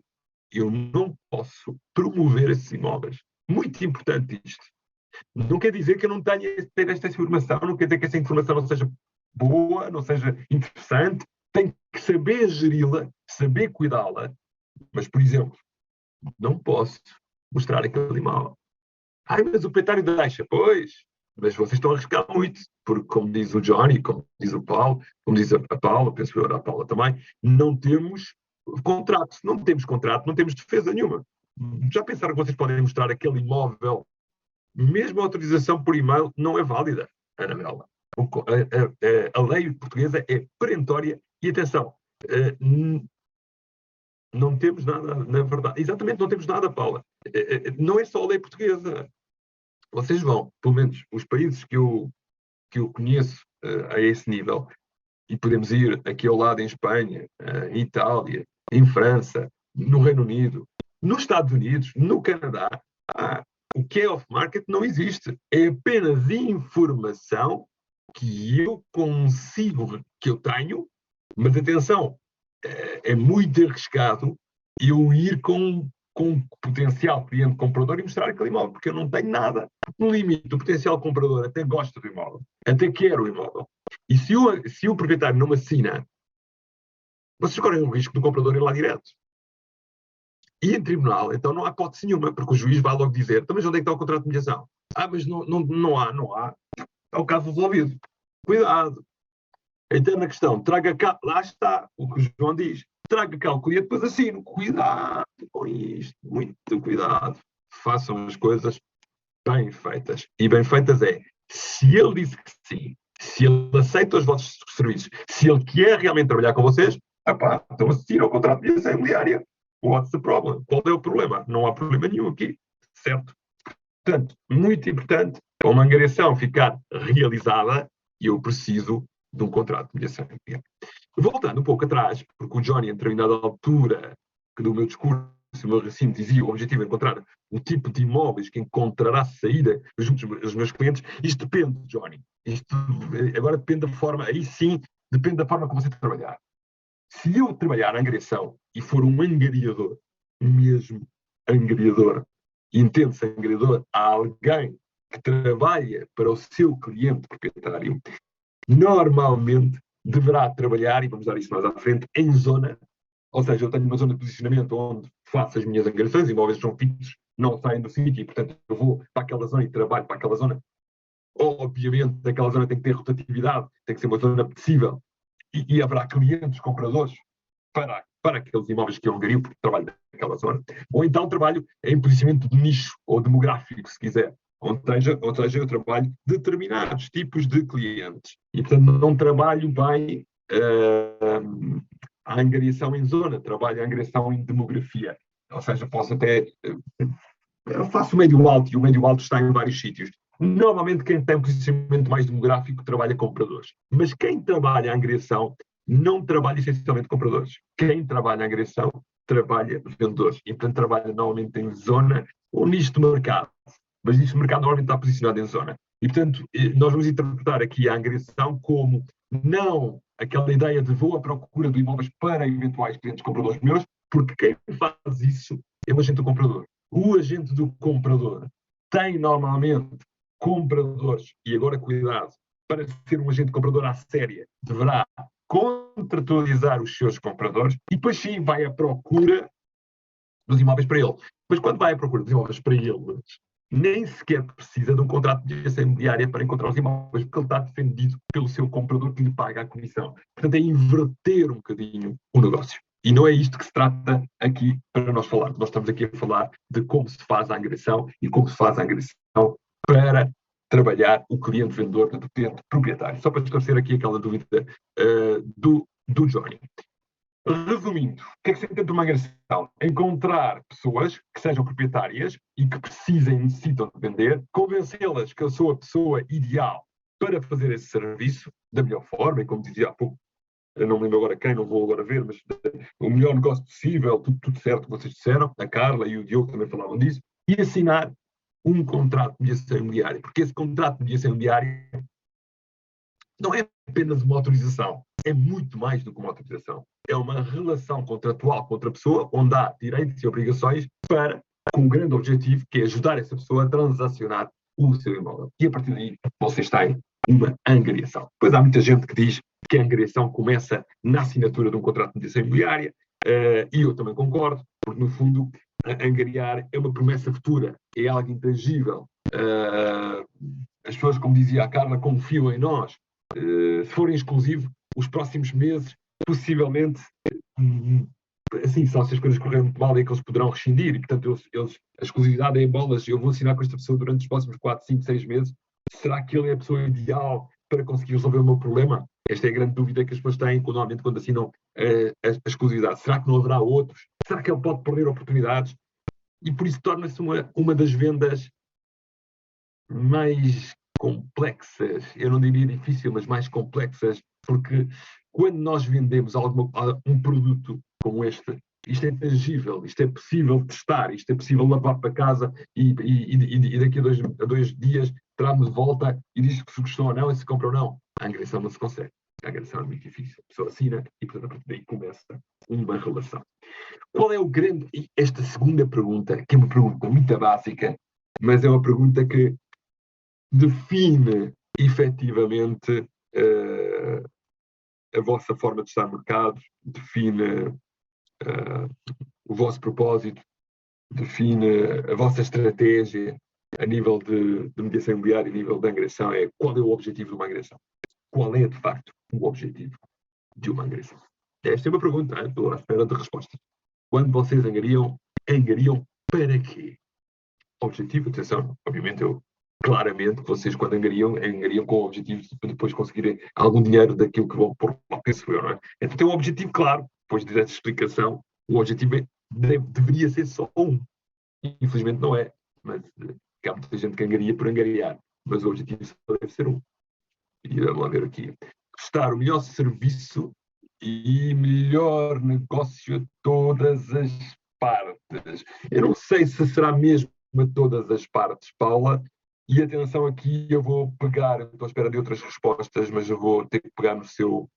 S1: eu não posso promover esses imóveis. Muito importante isto. Não quer dizer que eu não tenha de ter esta informação, não quer dizer que essa informação não seja boa, não seja interessante. Tenho que saber geri-la, saber cuidá-la. Mas, por exemplo, não posso mostrar aquele imóvel. Ai, mas o proprietário deixa. Pois, mas vocês estão a arriscar muito, porque, como diz o Johnny, como diz o Paulo, como diz a Paula, penso eu, a Paula também, não temos contrato. Não temos contrato, não temos defesa nenhuma. Já pensaram que vocês podem mostrar aquele imóvel? Mesmo a autorização por e-mail não é válida, Anabela. A lei portuguesa é perentória e, atenção, não temos nada, na verdade. Exatamente, não temos nada, Paula. Não é só a lei portuguesa. Vocês vão, pelo menos os países que eu conheço a esse nível, e podemos ir aqui ao lado em Espanha, em Itália, em França, no Reino Unido, nos Estados Unidos, no Canadá, o que é off-market não existe. É apenas informação que eu consigo, que eu tenho, mas atenção, é muito arriscado eu ir com um potencial cliente comprador e mostrar aquele imóvel, porque eu não tenho nada. No limite, o potencial comprador até gosta do imóvel, até quer o imóvel. E se o proprietário não assina, vocês correm o risco do comprador ir lá direto. E em tribunal, então não há hipótese nenhuma, porque o juiz vai logo dizer, então, mas onde é que está o contrato de mediação? Mas não há. Está o caso resolvido. Cuidado. Então, na questão, traga cá, lá está o que o João diz, traga cá o cliente, depois assino. Cuidado com isto, muito cuidado. Façam as coisas bem feitas. E bem feitas é, se ele disse que sim, se ele aceita os vossos serviços, se ele quer realmente trabalhar com vocês, então assina o contrato de mediação imobiliária. What's the problem? Qual é o problema? Não há problema nenhum aqui, certo? Portanto, muito importante, para uma angariação ficar realizada, eu preciso de um contrato de mediação imobiliária. Voltando um pouco atrás, porque o Johnny, em determinada altura, que do meu discurso, o meu recinto dizia o objetivo é encontrar o tipo de imóveis que encontrará saída junto aos meus clientes. Isto depende, Johnny. Isto agora depende da forma, aí sim, depende da forma como você trabalhar. Se eu trabalhar na angariação e for um angariador, mesmo angariador, entende-se angariador a alguém que trabalha para o seu cliente proprietário, normalmente deverá trabalhar, e vamos dar isso mais à frente, em zona, ou seja, eu tenho uma zona de posicionamento onde faço as minhas angariações, imóveis são fixos, não saem do sítio, e portanto eu vou para aquela zona e trabalho para aquela zona. Obviamente, aquela zona tem que ter rotatividade, tem que ser uma zona apetecível, e haverá clientes, compradores, para aqueles imóveis que eu angario, porque trabalho naquela zona. Ou então trabalho em posicionamento de nicho ou demográfico, se quiser. Ou seja, eu trabalho determinados tipos de clientes. E, portanto, não trabalho bem a angariação em zona, trabalho a angariação em demografia. Ou seja, posso até. Eu faço o médio alto e o médio alto está em vários sítios. Normalmente, quem tem um posicionamento mais demográfico trabalha compradores. Mas quem trabalha a angariação não trabalha essencialmente compradores. Quem trabalha a angariação trabalha vendedores. E, portanto, trabalha normalmente em zona ou nicho de mercado. Mas nicho de mercado normalmente está posicionado em zona. E, portanto, nós vamos interpretar aqui a angariação como não aquela ideia de vou à procura de imóveis para eventuais clientes compradores meus, porque quem faz isso é o agente do comprador. O agente do comprador tem normalmente compradores, e agora cuidado, para ser um agente comprador à séria, deverá contratualizar os seus compradores e depois sim vai à procura dos imóveis para ele. Mas quando vai à procura dos imóveis para eles, nem sequer precisa de um contrato de gestão imobiliária para encontrar os imóveis, porque ele está defendido pelo seu comprador que lhe paga a comissão. Portanto, é inverter um bocadinho o negócio. E não é isto que se trata aqui para nós falarmos. Nós estamos aqui a falar de como se faz a angariação e como se faz a angariação para trabalhar o cliente vendedor, do cliente proprietário. Só para esclarecer aqui aquela dúvida do Johnny. Resumindo, o que é que se entende por uma angariação? Encontrar pessoas que sejam proprietárias e que precisem, necessitam de vender, convencê-las que eu sou a pessoa ideal para fazer esse serviço da melhor forma, e como dizia há pouco, eu não me lembro agora quem, não vou agora ver, mas o melhor negócio possível, tudo certo que vocês disseram, a Carla e o Diogo também falavam disso, e assinar um contrato de mediação imobiliária, porque esse contrato de mediação imobiliária não é apenas uma autorização, é muito mais do que uma autorização. É uma relação contratual com outra pessoa, onde há direitos e obrigações com um grande objetivo, que é ajudar essa pessoa a transacionar o seu imóvel. E a partir daí, vocês têm uma angariação. Pois há muita gente que diz que a angariação começa na assinatura de um contrato de mediação imobiliária, e eu também concordo, porque no fundo, angariar é uma promessa futura, é algo intangível. As pessoas, como dizia a Carla, confiam em nós. Se forem exclusivos, os próximos meses, possivelmente, assim, só se as coisas correrem muito mal é que eles poderão rescindir, e portanto a exclusividade é em bolas, eu vou assinar com esta pessoa durante os próximos 4, 5, 6 meses, será que ele é a pessoa ideal para conseguir resolver o meu problema? Esta é a grande dúvida que as pessoas têm normalmente quando assinam a exclusividade. Será que não haverá outros? Será que ele pode perder oportunidades? E por isso torna-se uma das vendas mais complexas, eu não diria difícil, mas mais complexas, porque quando nós vendemos um produto como este, isto é tangível, isto é possível testar, isto é possível levar para casa e daqui a dois dias terá-me de volta e diz que se gostou ou não e se compra ou não. A agressão não se consegue. A agressão é muito difícil. A pessoa assina e, portanto, a partir daí começa uma relação. Qual é o grande... Esta segunda pergunta, que é uma pergunta muito básica, mas é uma pergunta que define efetivamente a vossa forma de estar no mercado, define o vosso propósito, define a vossa estratégia a nível de mediação imobiliária, a nível de angariação, é qual é o objetivo de uma angariação? Qual é, de facto, o objetivo de uma angariação? Esta é uma pergunta, estou à espera de resposta. Quando vocês angariam para quê? Objetivo, atenção, obviamente claramente que vocês quando angariam com o objetivo de depois conseguirem algum dinheiro daquilo que vão pôr lá, penso eu, não é? Então tem um objetivo claro, depois dessa explicação, o objetivo deveria ser só um. Infelizmente não é, mas há muita gente que angaria por angariar, mas o objetivo só deve ser um. E vamos lá ver aqui. Prestar o melhor serviço e melhor negócio a todas as partes. Eu não sei se será mesmo a todas as partes, Paula, e atenção aqui, eu vou pegar, estou à espera de outras respostas, mas eu vou ter que pegar na sua...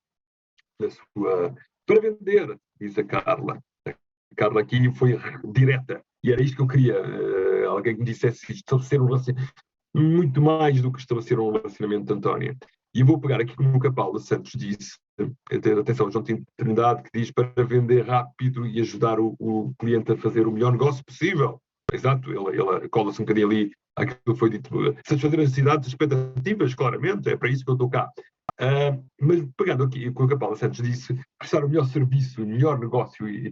S1: Para vender, diz a Carla. A Carla aqui foi direta, e era isto que eu queria. Alguém que me dissesse estabelecer um relacionamento, muito mais do que estabelecer um relacionamento, Antónia. E eu vou pegar aqui como o que a Paula Santos disse, atenção, João Trindade, que diz para vender rápido e ajudar o cliente a fazer o melhor negócio possível. Exato, ele cola-se um bocadinho ali aquilo que foi dito, satisfazer as necessidades, expectativas, claramente, é para isso que eu estou cá. Mas pegando aqui com o que a Paula Santos disse, prestar o melhor serviço, o melhor negócio e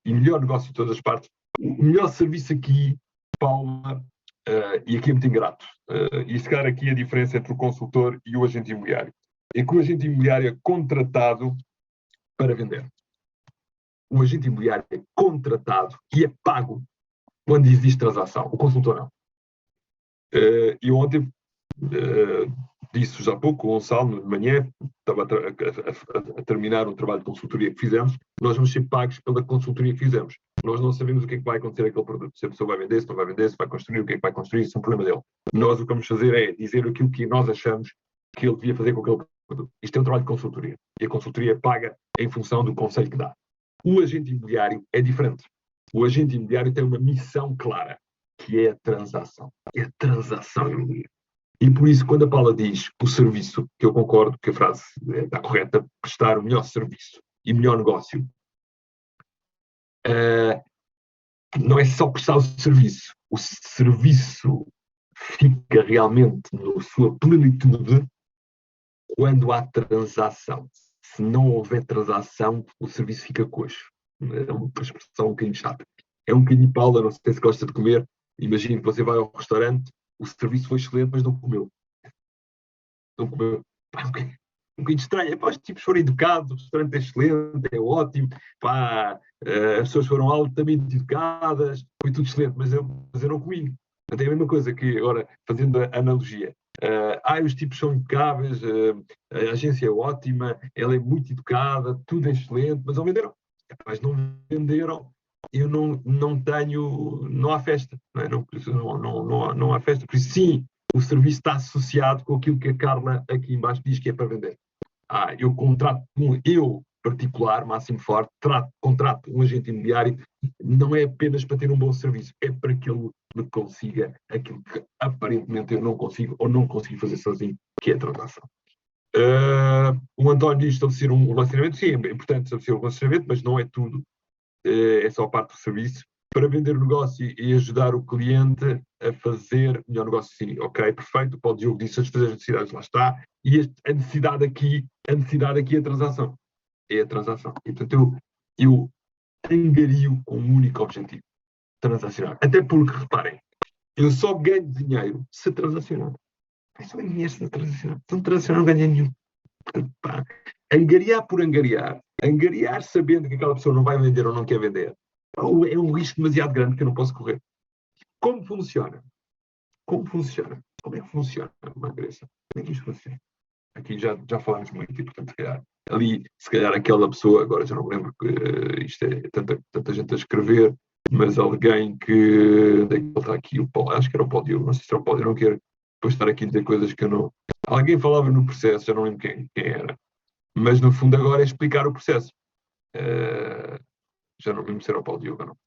S1: melhor negócio de todas as partes, o melhor serviço aqui, Paula, e aqui é muito ingrato, e se calhar aqui a diferença entre o consultor e o agente imobiliário, é que o agente imobiliário é contratado para vender. O agente imobiliário é contratado e é pago quando existe transação. O consultor não. E ontem disse já há pouco, o Gonçalo, de manhã, estava a terminar um trabalho de consultoria que fizemos, nós vamos ser pagos pela consultoria que fizemos. Nós não sabemos o que é que vai acontecer aquele produto. Se a pessoa vai vender, se não vai vender, se vai construir, o que é que vai construir, isso é um problema dele. Nós o que vamos fazer é dizer aquilo que nós achamos que ele devia fazer com aquele produto. Isto é um trabalho de consultoria. E a consultoria paga em função do conselho que dá. O agente imobiliário é diferente. O agente imobiliário tem uma missão clara, que é a transação. É a transação imobiliária. E por isso, quando a Paula diz o serviço, que eu concordo que a frase está correta, prestar o melhor serviço e melhor negócio, não é só prestar o serviço. O serviço fica realmente na sua plenitude quando há transação. Se não houver transação, o serviço fica coxo. É uma expressão um bocadinho chata. É um bocadinho, Paula, não sei se gosta de comer. Imagine que você vai ao restaurante, o serviço foi excelente, mas não comeu. Não comeu. Um bocadinho estranho. Os tipos foram educados, o restaurante é excelente, é ótimo. As pessoas foram altamente educadas, foi tudo excelente, mas eu não comi. Portanto, é a mesma coisa que, agora, fazendo a analogia. Os tipos são impecáveis, a agência é ótima, ela é muito educada, tudo é excelente, mas não venderam. Mas não venderam, eu não tenho, não há festa, não há festa. Por isso, sim, o serviço está associado com aquilo que a Carla aqui embaixo diz que é para vender. Eu particular, Máximo Forte, contrato um agente imobiliário, não é apenas para ter um bom serviço, é para que ele me consiga aquilo que aparentemente eu não consigo ou não consigo fazer sozinho, que é a transação. O António diz estabelecer um relacionamento, sim, é importante estabelecer um relacionamento, mas não é tudo, é só parte do serviço. Para vender o negócio e ajudar o cliente a fazer melhor negócio, sim, ok, perfeito. O Paulo Diogo disse satisfazer as necessidades, lá está. E a necessidade aqui é a transação. É a transação. E, portanto, eu angario com um único objetivo: transacionar. Até porque, reparem, eu só ganho dinheiro se transacionar. Eu só ganho dinheiro se transacionar. Se não transacionar, não ganho nenhum. Portanto, pá, angariar por angariar sabendo que aquela pessoa não vai vender ou não quer vender, é um risco demasiado grande que eu não posso correr. Como funciona? Como funciona? Como é que funciona uma agressão? Como é que isto funciona? Aqui já falámos muito e, portanto, se calhar aquela pessoa, agora já não me lembro que isto é tanta gente a escrever, mas alguém que. Onde é que ele está aqui? O Paulo, acho que era o Paulo Diogo, não sei se era o Paulo, eu não quero depois estar aqui a dizer coisas que eu não. Alguém falava no processo, já não lembro quem era, mas no fundo agora é explicar o processo. Já não lembro se era o Paulo Diogo ou não.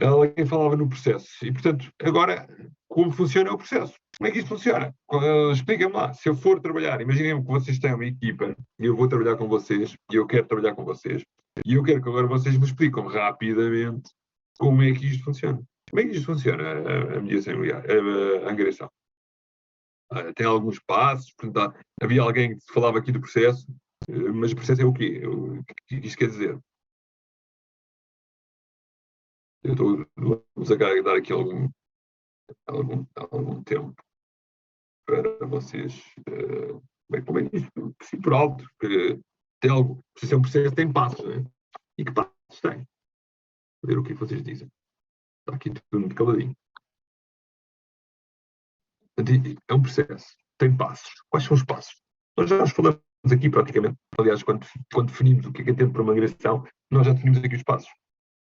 S1: Alguém falava no processo. E, portanto, agora, como funciona o processo? Como é que isto funciona? Explica-me lá. Se eu for trabalhar, imaginem que vocês têm uma equipa e eu vou trabalhar com vocês e eu quero trabalhar com vocês e eu quero que agora vocês me explicam rapidamente como é que isto funciona. Como é que isto funciona, a mediação imobiliária, a angariação? Tem alguns passos, portanto, havia alguém que falava aqui do processo, mas o processo é o quê? O que isto quer dizer? Eu vamos dar aqui algum tempo para vocês. Como é que isto? Sim, por alto, porque tem algo. Se é um processo, tem passos, né? E que passos tem? A ver o que vocês dizem. Está aqui tudo muito caladinho. É um processo, tem passos. Quais são os passos? Nós já falamos aqui praticamente. Aliás, quando definimos o que é tempo para uma migração, nós já definimos aqui os passos.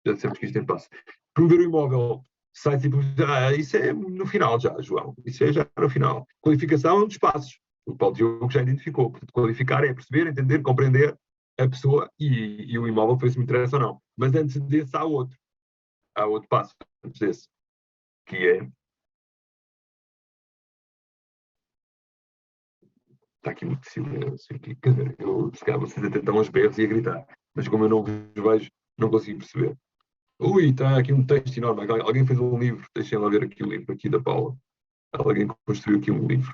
S1: Já dissemos que isto tem passo. Promover o imóvel, sites e publicidade, isso é no final já, João. Isso é já no final. Qualificação é um dos passos. O Paulo Diogo já identificou. Portanto, qualificar é perceber, entender, compreender a pessoa e o imóvel, foi se me interessa ou não. Mas antes desse há outro. Há outro passo antes desse, que é. Está aqui muito silêncio. Quer dizer, se calhar vocês até estão aos berros e a gritar. Mas como eu não vos vejo, não consigo perceber. Ui, está aqui um texto enorme. Alguém fez um livro. Deixem lá ver aqui o livro aqui da Paula. Alguém construiu aqui um livro.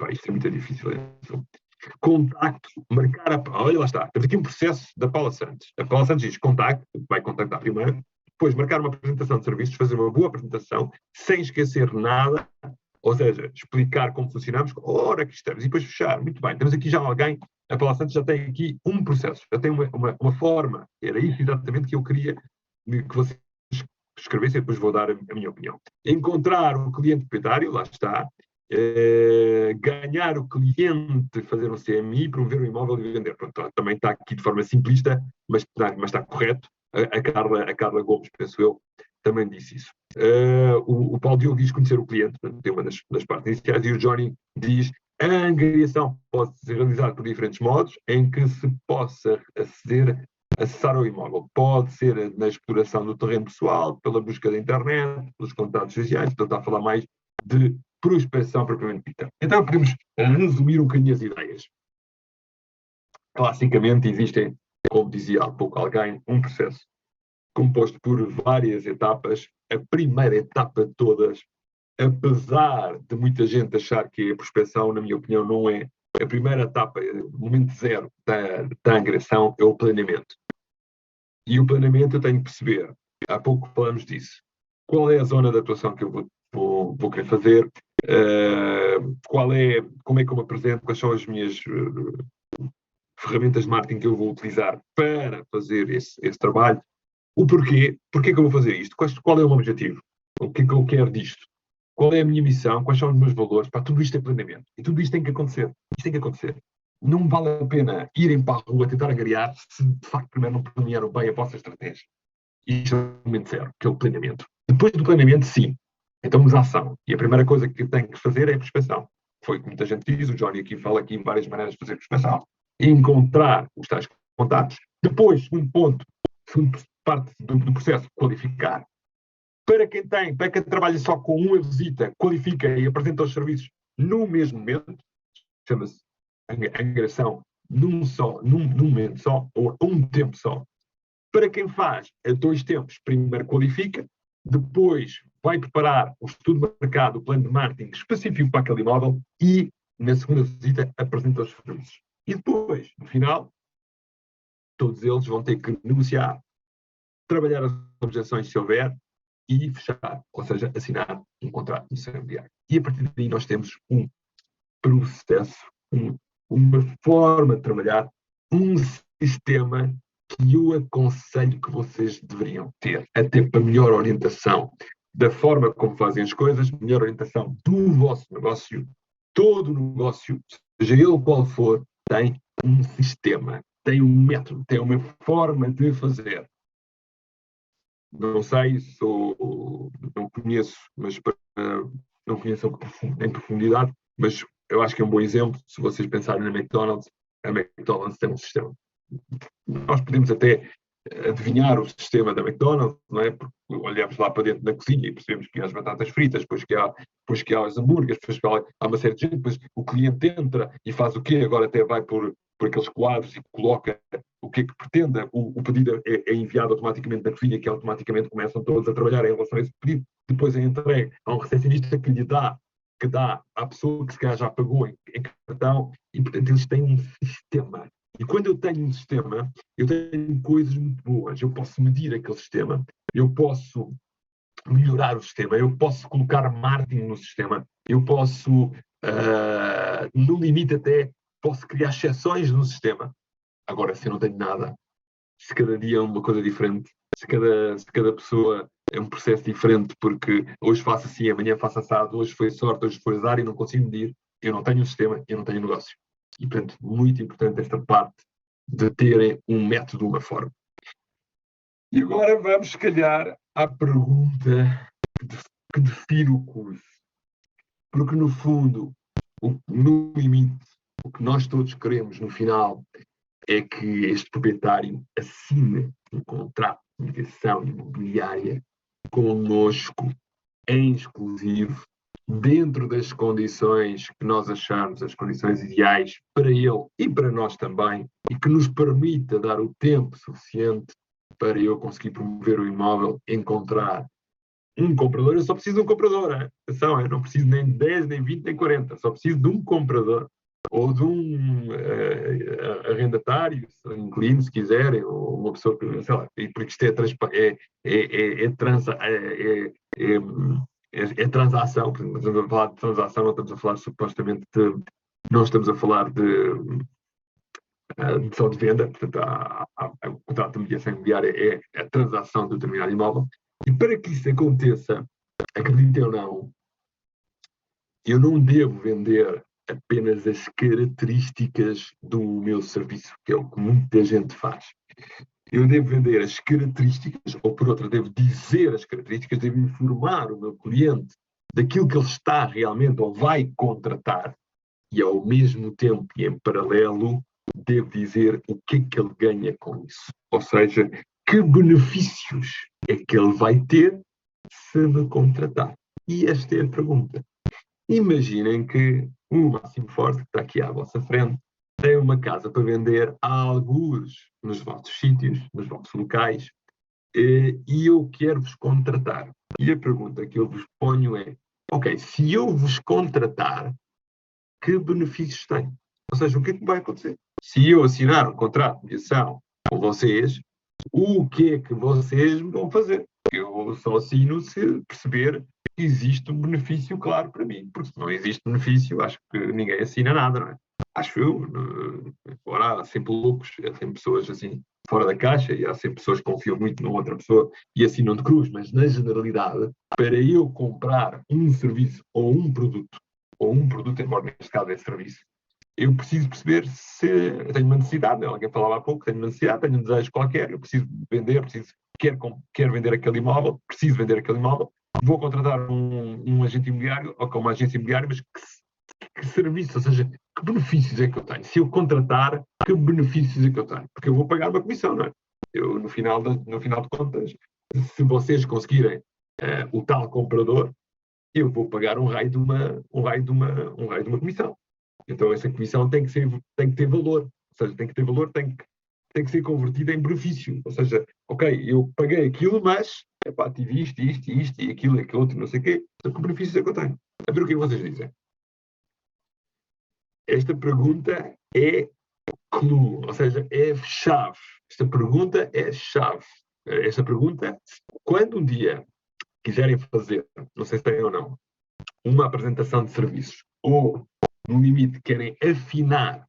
S1: Isto é muito difícil. Contacto, marcar a. Olha, lá está. Temos aqui um processo da Paula Santos. A Paula Santos diz contacto, vai contactar primeiro, depois marcar uma apresentação de serviços, fazer uma boa apresentação, sem esquecer nada, ou seja, explicar como funcionamos, hora que estamos, e depois fechar. Muito bem, temos aqui já alguém, a Paula Santos já tem aqui um processo, já tem uma forma. Era isso exatamente que eu queria que vocês escrevessem, e depois vou dar a minha opinião. Encontrar o cliente proprietário, lá está. Ganhar o cliente, fazer um CMI, promover o imóvel e vender. Pronto, também está aqui de forma simplista, mas está correto. A Carla Gomes, penso eu, também disse isso. O Paulo Diogo diz conhecer o cliente, tem uma das partes iniciais, e o Johnny diz a angariação pode ser realizada por diferentes modos, em que se possa acessar ao imóvel. Pode ser na exploração do terreno pessoal, pela busca da internet, pelos contatos sociais, portanto está a falar mais de prospecção propriamente dita. Então podemos resumir um bocadinho as ideias. Classicamente existem, como dizia há pouco alguém, um processo composto por várias etapas. A primeira etapa de todas, apesar de muita gente achar que a prospecção, na minha opinião, não é. A primeira etapa, o momento zero da angariação, é o planeamento. E o planeamento eu tenho que perceber, há pouco falamos disso, qual é a zona de atuação que eu vou querer fazer, como é que eu me apresento, quais são as minhas ferramentas de marketing que eu vou utilizar para fazer esse trabalho, o porquê que eu vou fazer isto, qual é o meu objetivo, o que é que eu quero disto, qual é a minha missão, quais são os meus valores, tudo isto é planeamento, e tudo isto tem que acontecer, isto tem que acontecer. Não vale a pena irem para a rua tentar angariar se de facto primeiro não planearam bem a vossa estratégia. Isto é o momento zero, que é o planeamento. Depois do planeamento, sim, então vamos à ação. E a primeira coisa que tem que fazer é a prospeção. foi o que muita gente diz, o Johnny aqui fala aqui em várias maneiras de fazer prospeção, encontrar os tais contatos. Depois, segundo ponto, segundo parte do processo, qualificar. Para quem trabalha só com uma visita, qualifica e apresenta os serviços no mesmo momento, chama-se angaração num momento só, ou a um tempo só. Para quem faz a 2 tempos, primeiro qualifica, depois vai preparar o estudo de mercado, o plano de marketing específico para aquele imóvel e, na segunda visita, apresenta os serviços. E depois, no final, todos eles vão ter que negociar, trabalhar as objeções se houver e fechar, ou seja, assinar um contrato de imobiliário. E a partir daí nós temos um processo, uma forma de trabalhar, um sistema que eu aconselho que vocês deveriam ter, até para melhor orientação da forma como fazem as coisas, melhor orientação do vosso negócio. Todo negócio, seja ele qual for, tem um sistema, tem um método, tem uma forma de fazer. Não sei, não conheço, mas não conheço em profundidade, mas eu acho que é um bom exemplo. Se vocês pensarem na McDonald's, a McDonald's tem um sistema. Nós podemos até adivinhar o sistema da McDonald's, não é? Porque olhamos lá para dentro da cozinha e percebemos que há as batatas fritas, depois que há os hambúrgueres, depois que há uma série de gente, depois o cliente entra e faz o quê? Agora até vai por aqueles quadros e coloca o que é que pretende. O pedido é enviado automaticamente da cozinha, que automaticamente começam todos a trabalhar em relação a esse pedido. Depois é entregue a um recepcionista que dá à pessoa que se calhar já pagou em cartão, e portanto eles têm um sistema. E quando eu tenho um sistema, eu tenho coisas muito boas. Eu posso medir aquele sistema, eu posso melhorar o sistema, eu posso colocar marketing no sistema, eu posso, no limite até, posso criar exceções no sistema. Agora, se eu não tenho nada, se cada dia é uma coisa diferente, se cada pessoa é um processo diferente, porque hoje faço assim, amanhã faço assado, hoje foi sorte, hoje foi azar e não consigo medir, eu não tenho um sistema, eu não tenho negócio. E, portanto, muito importante esta parte de terem um método, uma forma. E agora vamos, se calhar, à pergunta que define o curso. Porque, no fundo, no limite, o que nós todos queremos, no final, é que este proprietário assine um contrato de mediação imobiliária conosco, em exclusivo, dentro das condições que nós acharmos as condições ideais para ele e para nós também, e que nos permita dar o tempo suficiente para eu conseguir promover o imóvel, encontrar um comprador. Eu só preciso de um comprador, atenção, eu não preciso nem de 10, nem 20, nem 40, só preciso de um comprador ou de um arrendatário, um inquilino, se quiserem, ou uma pessoa que, sei lá, porque isto é transação, estamos a falar de transação, não estamos a falar supostamente não estamos a falar só de venda, portanto, o contrato de mediação imobiliária é a transação de determinado imóvel, e para que isso aconteça, acreditem ou não, eu não devo vender apenas as características do meu serviço, que é o que muita gente faz. Eu devo vender as características, ou por outra, devo dizer as características, devo informar o meu cliente daquilo que ele está realmente ou vai contratar, e ao mesmo tempo e em paralelo, devo dizer o que é que ele ganha com isso. Ou seja, que benefícios é que ele vai ter se me contratar. E esta é a pergunta. Imaginem que o Máximo Forte, que está aqui à vossa frente, tem uma casa para vender a algures nos vossos sítios, nos vossos locais, e eu quero-vos contratar. E a pergunta que eu vos ponho é, ok, se eu vos contratar, que benefícios tem? Ou seja, o que é que vai acontecer? Se eu assinar um contrato de mediação com vocês, o que é que vocês vão fazer? Eu só assino se perceber que existe um benefício claro para mim, porque se não existe benefício, acho que ninguém assina nada, não é? Acho eu. Agora há sempre loucos, há sempre pessoas assim fora da caixa e há sempre pessoas que confiam muito numa outra pessoa e assinam de cruz, mas na generalidade, para eu comprar um serviço ou um produto, embora neste caso é serviço, eu preciso perceber se eu tenho uma necessidade, alguém falava há pouco, tenho uma necessidade, tenho um desejo qualquer, eu preciso vender, quero vender aquele imóvel, preciso vender aquele imóvel, vou contratar um agente imobiliário ou com uma agência imobiliária, mas que serviço, ou seja, que benefícios é que eu tenho? Se eu contratar, que benefícios é que eu tenho? Porque eu vou pagar uma comissão, não é? Eu, no final de contas, se vocês conseguirem o tal comprador, eu vou pagar um raio de uma comissão. Então essa comissão tem que ter valor, ou seja, tem que ter valor, tem que ser convertida em benefício. Ou seja, ok, eu paguei aquilo, mas epá, tive isto e aquilo, aquilo outro, não sei o quê. Então, que benefícios é que eu tenho? A ver o que vocês dizem. Esta pergunta é clue, ou seja, é chave. Esta pergunta é chave. Esta pergunta, quando um dia quiserem fazer, não sei se têm ou não, uma apresentação de serviços, ou, no limite, querem afinar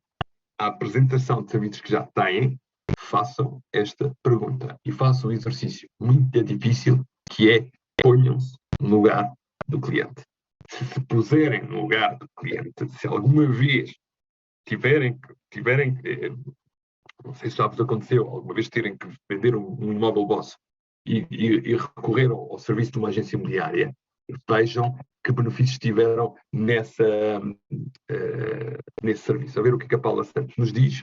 S1: a apresentação de serviços que já têm, façam esta pergunta e façam um exercício muito difícil, que é ponham-se no lugar do cliente. Se puserem no lugar do cliente, se alguma vez tiverem não sei se já vos aconteceu, alguma vez terem que vender um imóvel vosso e recorreram ao serviço de uma agência imobiliária, vejam que benefícios tiveram nesse serviço. A ver o que a Paula Santos nos diz.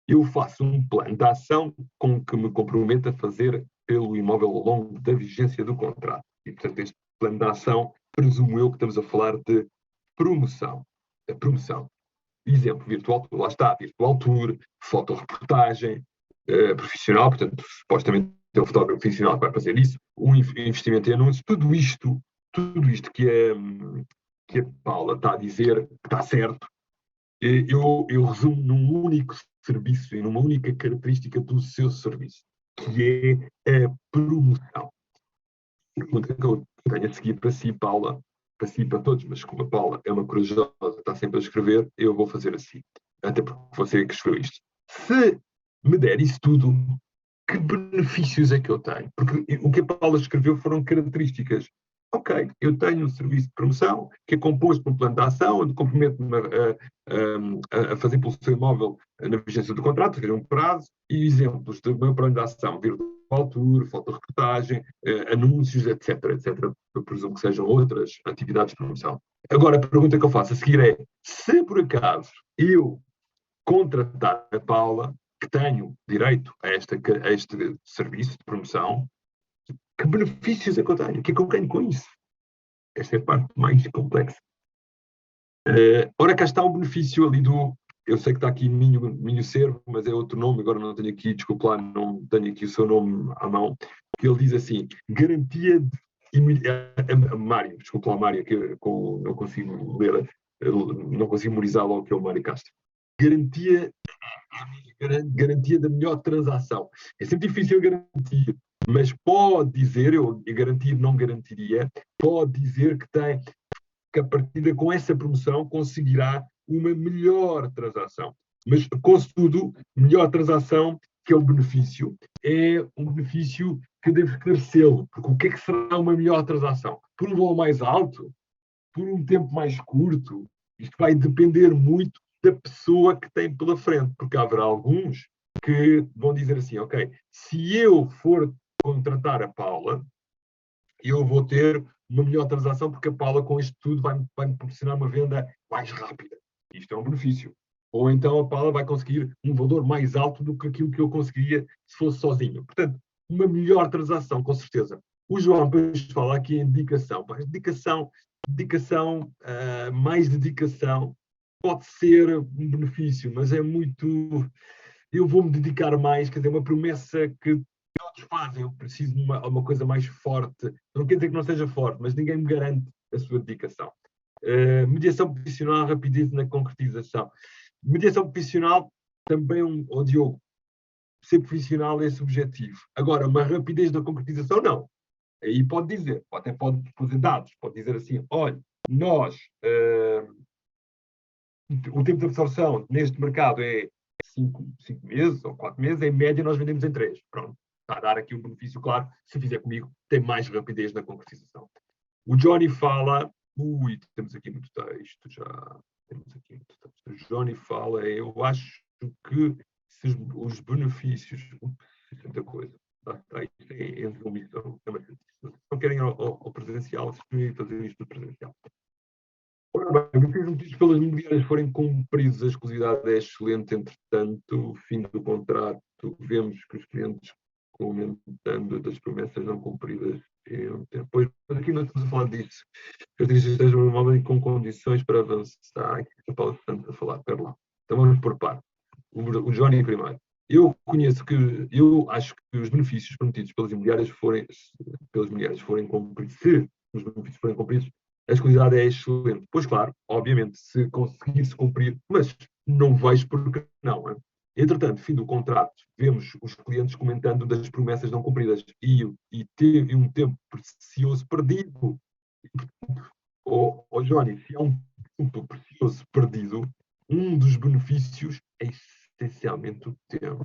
S1: Eu faço um plano de ação com que me comprometo a fazer pelo imóvel ao longo da vigência do contrato. E, portanto, este plano de ação, presumo eu que estamos a falar de promoção. A promoção. Exemplo, virtual, lá está, virtual tour, fotoreportagem, profissional, portanto, supostamente é o fotógrafo profissional que vai fazer isso, um investimento em anúncios, tudo isto que a Paula está a dizer, que está certo, eu resumo num único serviço e numa única característica do seu serviço, que é a promoção. A pergunta que eu tenho a seguir para si, Paula, para si e para todos, mas como a Paula é uma corajosa, está sempre a escrever, eu vou fazer assim. Até porque você é que escreveu isto. Se me der isso tudo, que benefícios é que eu tenho? Porque o que a Paula escreveu foram características. Ok, eu tenho um serviço de promoção que é composto por um plano de ação, onde comprometo-me a fazer pelo seu imóvel na vigência do contrato, ter um prazo, e exemplos do meu plano de ação, virtual tour, fotoreportagem, anúncios, etc, etc. Eu presumo que sejam outras atividades de promoção. Agora, a pergunta que eu faço a seguir é, se por acaso eu contratar a Paula, que tenho direito a este serviço de promoção, que benefícios é que eu tenho? O que é que eu ganho com isso? Esta é a parte mais complexa. Ora, cá está o benefício ali do. Eu sei que está aqui Minho Cervo, mas é outro nome, agora não tenho aqui, desculpa lá, não tenho aqui o seu nome à mão. Que ele diz assim: garantia de. Mário, desculpa lá, Mário, que eu não consigo ler, não consigo memorizar logo que é o Mário Castro. Garantia garantia da melhor transação. É sempre difícil garantir, mas pode dizer, eu garantir não garantiria, pode dizer que a partir com essa promoção conseguirá uma melhor transação. Mas, contudo, melhor transação, que é o benefício, é um benefício que deve esclarecê-lo. Porque o que é que será uma melhor transação? Por um valor mais alto? Por um tempo mais curto? Isto vai depender muito da pessoa que tem pela frente, porque haverá alguns que vão dizer assim, ok, se eu for contratar a Paula, eu vou ter uma melhor transação porque a Paula com isto tudo vai me proporcionar uma venda mais rápida. Isto é um benefício. Ou então a Paula vai conseguir um valor mais alto do que aquilo que eu conseguiria se fosse sozinho. Portanto, uma melhor transação, com certeza. O João depois fala aqui em dedicação. Mais dedicação pode ser um benefício, mas é muito. Eu vou-me dedicar mais, quer dizer, uma promessa que todos fazem. Eu preciso de uma coisa mais forte. Não quer dizer que não seja forte, mas ninguém me garante a sua dedicação. Mediação profissional, rapidez na concretização. Mediação profissional também, Diogo, ser profissional é subjetivo. Agora, uma rapidez da concretização, não. Aí pode dizer, até pode fazer dados, pode dizer assim, olha, nós, o tempo de absorção neste mercado é 5 meses ou 4 meses, em média nós vendemos em 3. Pronto, está a dar aqui um benefício claro, se fizer comigo, tem mais rapidez na concretização. O Johnny fala, temos aqui muito texto já, temos aqui muito texto. O Johnny fala, eu acho que os benefícios, muita coisa, está aí, em resumissão, se não querem ao presencial, se preferirem fazer isto no presencial. Ora bem, os motivos pelas imobiliárias forem cumpridos, a exclusividade é excelente, entretanto, fim do contrato, vemos que os clientes comentando das promessas não cumpridas em um tempo. Pois, mas aqui não estamos a falar disso. As características estejam no imóvel com condições para avançar. Aqui a Paula Santos a falar, espera lá. Então vamos por parte. O Johnny primeiro. Eu acho que os benefícios prometidos pelas imobiliárias forem cumpridos, se os benefícios forem cumpridos, a exclusividade é excelente. Pois claro, obviamente, se conseguir-se cumprir, mas não vejo porque não. Entretanto, fim do contrato, vemos os clientes comentando das promessas não cumpridas e um tempo precioso perdido. Johnny, se há um tempo precioso perdido, um dos benefícios é essencialmente o tempo.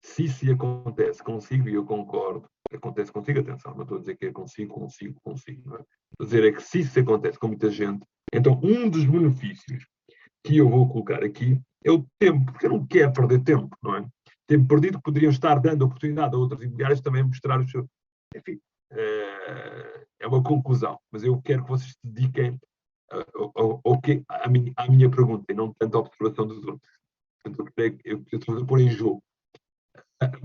S1: Se isso acontece consigo, e eu concordo, acontece consigo, atenção, não estou a dizer que é consigo. Não é? Estou a dizer é que se isso acontece com muita gente, então um dos benefícios que eu vou colocar aqui é o tempo, porque eu não quero perder tempo, não é? Tempo perdido que poderiam estar dando oportunidade a outras imobiliárias também mostrar o seu. Enfim, é uma conclusão, mas eu quero que vocês se dediquem à minha pergunta e não tanto à observação dos outros. Portanto, eu estou a pôr em jogo.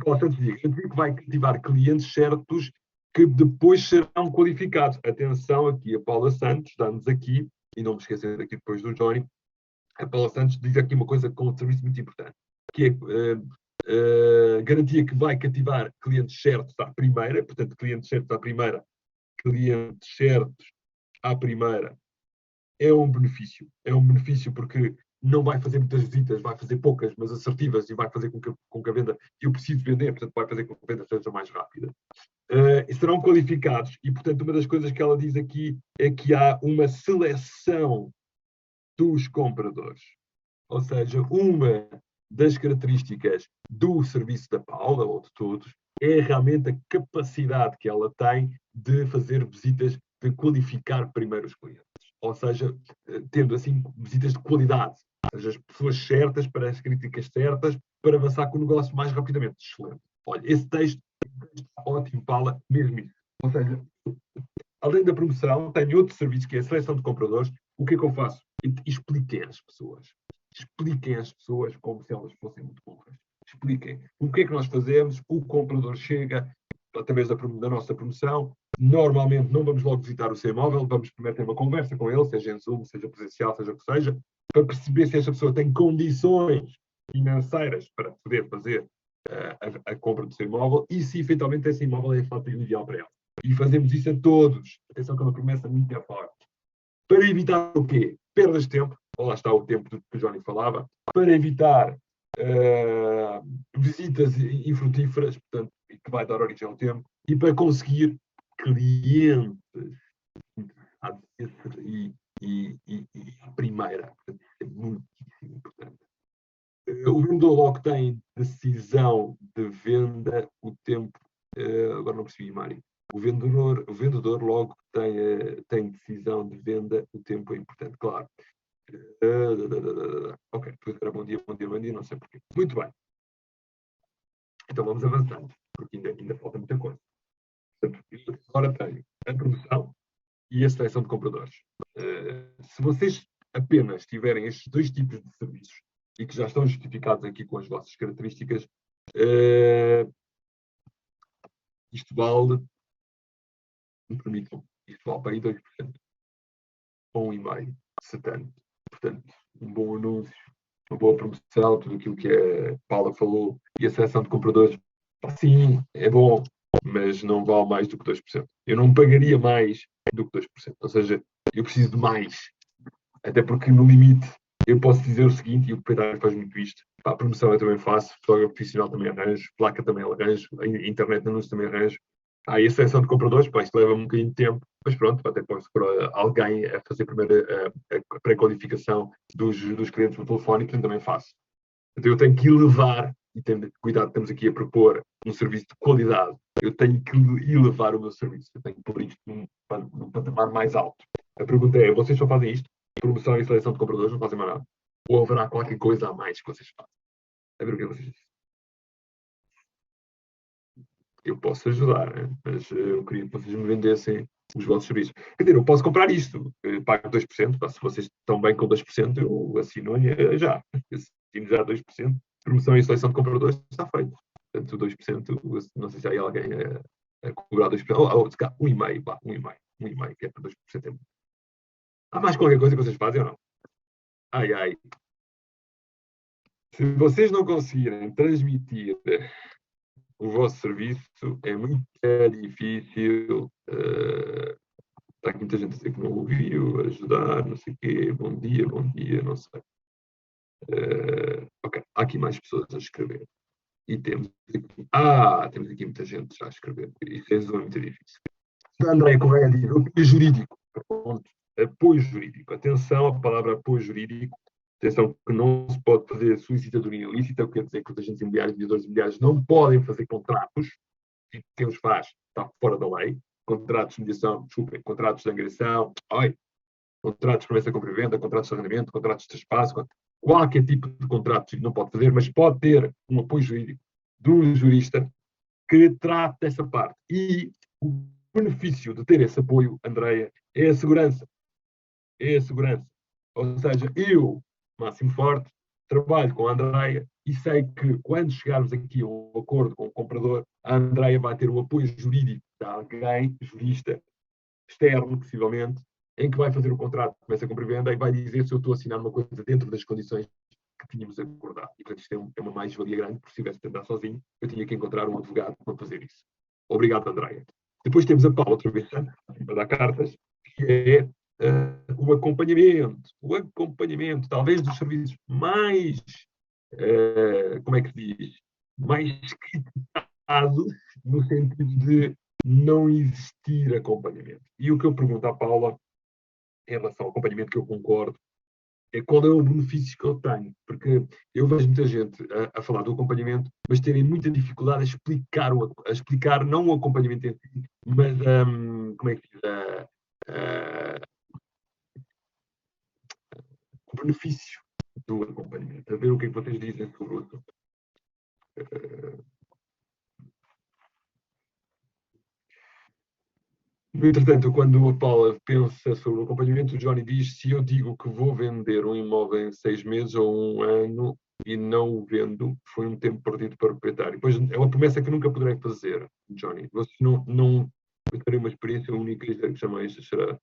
S1: Posso dizer que vai cativar clientes certos que depois serão qualificados. Atenção aqui, a Paula Santos dá-nos aqui, e não me esquecer aqui depois do Johnny, a Paula Santos diz aqui uma coisa com um serviço muito importante, que é garantia que vai cativar clientes certos à primeira, portanto, clientes certos à primeira é um benefício porque não vai fazer muitas visitas, vai fazer poucas, mas assertivas, e vai fazer com que a venda, eu preciso vender, portanto vai fazer com que a venda seja mais rápida. E serão qualificados, e portanto uma das coisas que ela diz aqui é que há uma seleção dos compradores. Ou seja, uma das características do serviço da Paula, ou de todos, é realmente a capacidade que ela tem de fazer visitas, de qualificar primeiro os clientes. Ou seja, tendo assim visitas de qualidade, ou seja, as pessoas certas para as críticas certas, para avançar com o negócio mais rapidamente. Excelente. Olha, esse texto ótimo, Paula, mesmo isso. Ou seja, além da promoção, tenho outro serviço que é a seleção de compradores. O que é que eu faço? Expliquem às pessoas. Expliquem às pessoas como se elas fossem muito burras. Expliquem. O que é que nós fazemos? O comprador chega através da nossa promoção. Normalmente não vamos logo visitar o seu imóvel, vamos primeiro ter uma conversa com ele, seja em Zoom, seja presencial, seja o que seja, para perceber se esta pessoa tem condições financeiras para poder fazer a compra do seu imóvel e se eventualmente esse imóvel é fato ideal para ela. E fazemos isso a todos. Atenção que é uma promessa muito forte. Para evitar o quê? Perdas de tempo. Lá está o tempo que o Johnny falava. Para evitar visitas infrutíferas, portanto, que vai dar origem ao tempo. E para conseguir clientes e a primeira. Portanto, é muitíssimo importante. O vendedor logo tem decisão de venda, o tempo. Agora não percebi, Mário. O vendedor logo tem decisão de venda, o tempo é importante, claro. Ok, depois era bom dia, não sei porquê. Muito bem. Então vamos avançando, porque ainda falta muita coisa. Agora tenho a produção e a seleção de compradores. Se vocês apenas tiverem estes dois tipos de serviços e que já estão justificados aqui com as vossas características, isto vale, me permitam, isto vale para aí 2%, 1,5%, se tanto. Portanto, um bom anúncio, uma boa promoção, tudo aquilo que a Paula falou, e a seleção de compradores, sim, é bom, mas não vale mais do que 2%. Eu não pagaria mais do que 2%. Ou seja, eu preciso de mais. Até porque, no limite, eu posso dizer o seguinte, e o proprietário faz muito isto, a promoção eu também faço, fotógrafo profissional também arranjo, placa também arranjo, a internet de anúncios também arranjo. E a seleção de compradores, pá, isto leva um bocadinho de tempo, mas pronto, até posso pôr alguém a fazer primeiro a pré-qualificação dos clientes por telefone, que também faço. Então eu tenho que elevar, e cuidado, estamos aqui a propor um serviço de qualidade, eu tenho que elevar o meu serviço, eu tenho que pôr isto num patamar mais alto. A pergunta é, vocês só fazem isto? Promoção e seleção de compradores, não fazem mais nada? Ou haverá qualquer coisa a mais que vocês fazem? A ver o que é que vocês dizem. Eu posso ajudar, né? Mas eu queria que vocês me vendessem os vossos serviços. Quer dizer, eu posso comprar isto, pago 2%, se vocês estão bem com 2%, eu assino já. Assino já 2%. Promoção e seleção de compradores está feito. Portanto, 2%, não sei se há alguém a cobrar 2%, ou 1,5%, pá, 1,5%, que é para 2%. Há mais qualquer coisa que vocês fazem ou não? Ai, ai. Se vocês não conseguirem transmitir o vosso serviço, é muito difícil. Está aqui muita gente a dizer que não ouviu, ajudar, não sei o quê, bom dia, não sei. Ok, há aqui mais pessoas a escrever. E temos aqui muita gente já a escrever. Isso é muito difícil. A Andréia Correia diz, apoio jurídico. Apoio jurídico. Atenção à palavra apoio jurídico. Atenção que não se pode fazer solicitadoria ilícita, o que quer dizer que os agentes imobiliários e mediadores imobiliários não podem fazer contratos. E quem os faz está fora da lei. Contratos de mediação, desculpem, contratos de angariação, contratos de promessa de compra e venda, contratos de arrendamento, contratos de espaço, qualquer tipo de contrato não pode fazer, mas pode ter um apoio jurídico de um jurista que trate dessa parte. E o benefício de ter esse apoio, Andreia, é a segurança. É a segurança. Ou seja, eu, Máximo Forte, trabalho com a Andreia e sei que quando chegarmos aqui a um acordo com o comprador, a Andreia vai ter um apoio jurídico de alguém, jurista, externo, possivelmente, em que vai fazer o contrato, começa a compra e venda e vai dizer se eu estou a assinar uma coisa dentro das condições que tínhamos acordado. E, portanto, isto é uma mais-valia grande, porque se tivesse de andar sozinho, eu tinha que encontrar um advogado para fazer isso. Obrigado, Andréia. Depois temos a Paula, outra vez, para dar cartas, que é o acompanhamento. O acompanhamento, talvez dos serviços mais, como é que diz, mais criticado, no sentido de não existir acompanhamento. E o que eu pergunto à Paula, em relação ao acompanhamento, que eu concordo, é qual é o benefício que eu tenho. Porque eu vejo muita gente a falar do acompanhamento, mas terem muita dificuldade a explicar não o acompanhamento em si, mas como é que diz, o benefício do acompanhamento. A ver o que é que vocês dizem sobre o assunto. No entretanto, quando a Paula pensa sobre o acompanhamento, o Johnny diz: se eu digo que vou vender um imóvel em 6 meses ou um ano e não o vendo, foi um tempo perdido para o proprietário. Pois é uma promessa que nunca poderei fazer, Johnny. Vocês não eu terei uma experiência única e que jamais deixará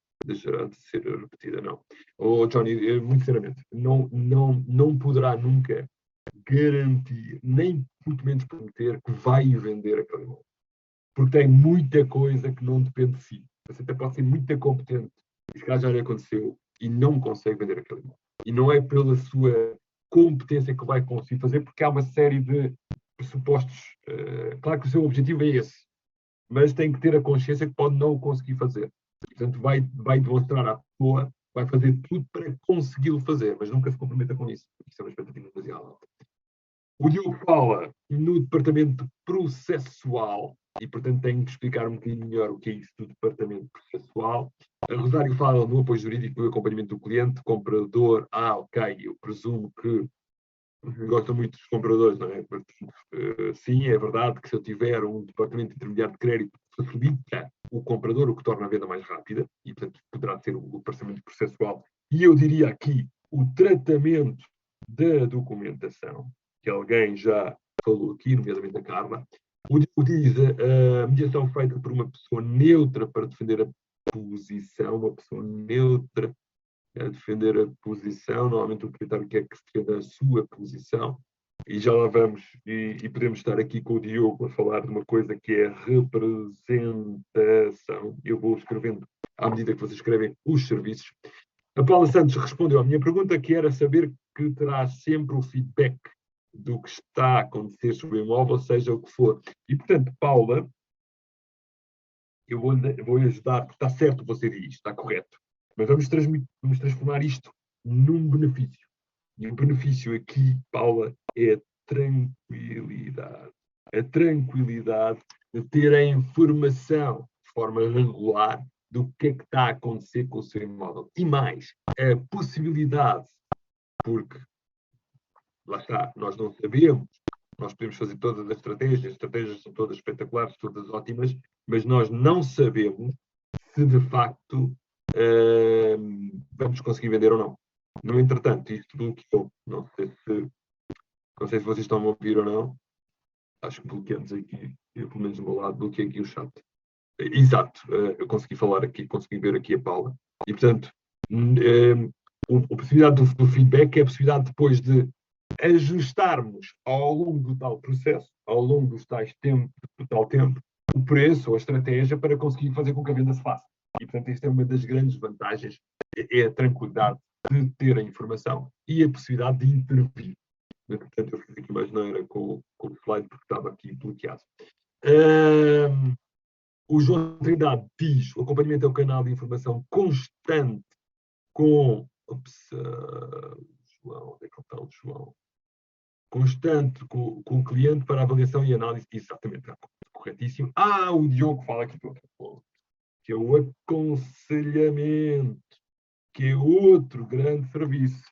S1: de ser repetida, não. Oh, Johnny, muito sinceramente, não poderá nunca garantir, nem muito menos prometer que vai vender aquele imóvel, porque tem muita coisa que não depende de si. Você até pode ser muito competente, e se calhar já lhe aconteceu, e não consegue vender aquele imóvel. E não é pela sua competência que vai conseguir fazer, porque há uma série de pressupostos. Claro que o seu objetivo é esse, mas tem que ter a consciência que pode não o conseguir fazer. Portanto, vai demonstrar à pessoa, vai fazer tudo para consegui-lo fazer, mas nunca se comprometa com isso. Isso é uma expectativa demasiado alta. O Diogo fala no departamento processual e, portanto, tenho que explicar um bocadinho melhor o que é isso do departamento processual. A Rosário fala no apoio jurídico no acompanhamento do cliente, comprador. Ok, eu presumo que gostam muito dos compradores, não é? Sim, é verdade que se eu tiver um departamento intermediário de crédito, facilita o comprador, o que torna a venda mais rápida, e, portanto, poderá ser o departamento processual. E eu diria aqui o tratamento da documentação, que alguém já falou aqui, nomeadamente a Carla. O diz a mediação feita por uma pessoa neutra para defender a posição, uma pessoa neutra a defender a posição. Normalmente o proprietário quer que se defenda a sua posição. E já lá vamos, e podemos estar aqui com o Diogo a falar de uma coisa que é representação. Eu vou escrevendo à medida que vocês escrevem os serviços. A Paula Santos respondeu à minha pergunta, que era saber que terá sempre o feedback do que está a acontecer sobre o imóvel, seja o que for. E, portanto, Paula, eu vou ajudar, porque está certo o que você diz, está correto. Mas vamos transformar isto num benefício. E o benefício aqui, Paula, é a tranquilidade. A tranquilidade de ter a informação de forma regular do que é que está a acontecer com o seu imóvel. E mais, a possibilidade, porque, lá está, nós não sabemos, nós podemos fazer todas as estratégias são todas espetaculares, todas ótimas, mas nós não sabemos se de facto vamos conseguir vender ou não. No entretanto, isto bloqueou. Não sei se vocês estão a ouvir ou não. Acho que bloqueamos aqui, eu, pelo menos do meu lado, bloqueei aqui o chat. Exato, eu consegui falar aqui, consegui ver aqui a Paula. E, portanto, a possibilidade do feedback é a possibilidade depois de ajustarmos ao longo do tal processo, ao longo dos tais tempo, do tal tempo, o preço ou a estratégia para conseguir fazer com que a venda se faça. E, portanto, esta é uma das grandes vantagens, é a tranquilidade de ter a informação e a possibilidade de intervir. Portanto, eu fiz aqui uma asneira com o slide porque estava aqui bloqueado. O João Trindade diz: o acompanhamento é um canal de informação constante com. João, onde é que está o João? Constante com o cliente para avaliação e análise. Exatamente, corretíssimo. O Diogo fala aqui de outra coisa, que é o aconselhamento, que é outro grande serviço.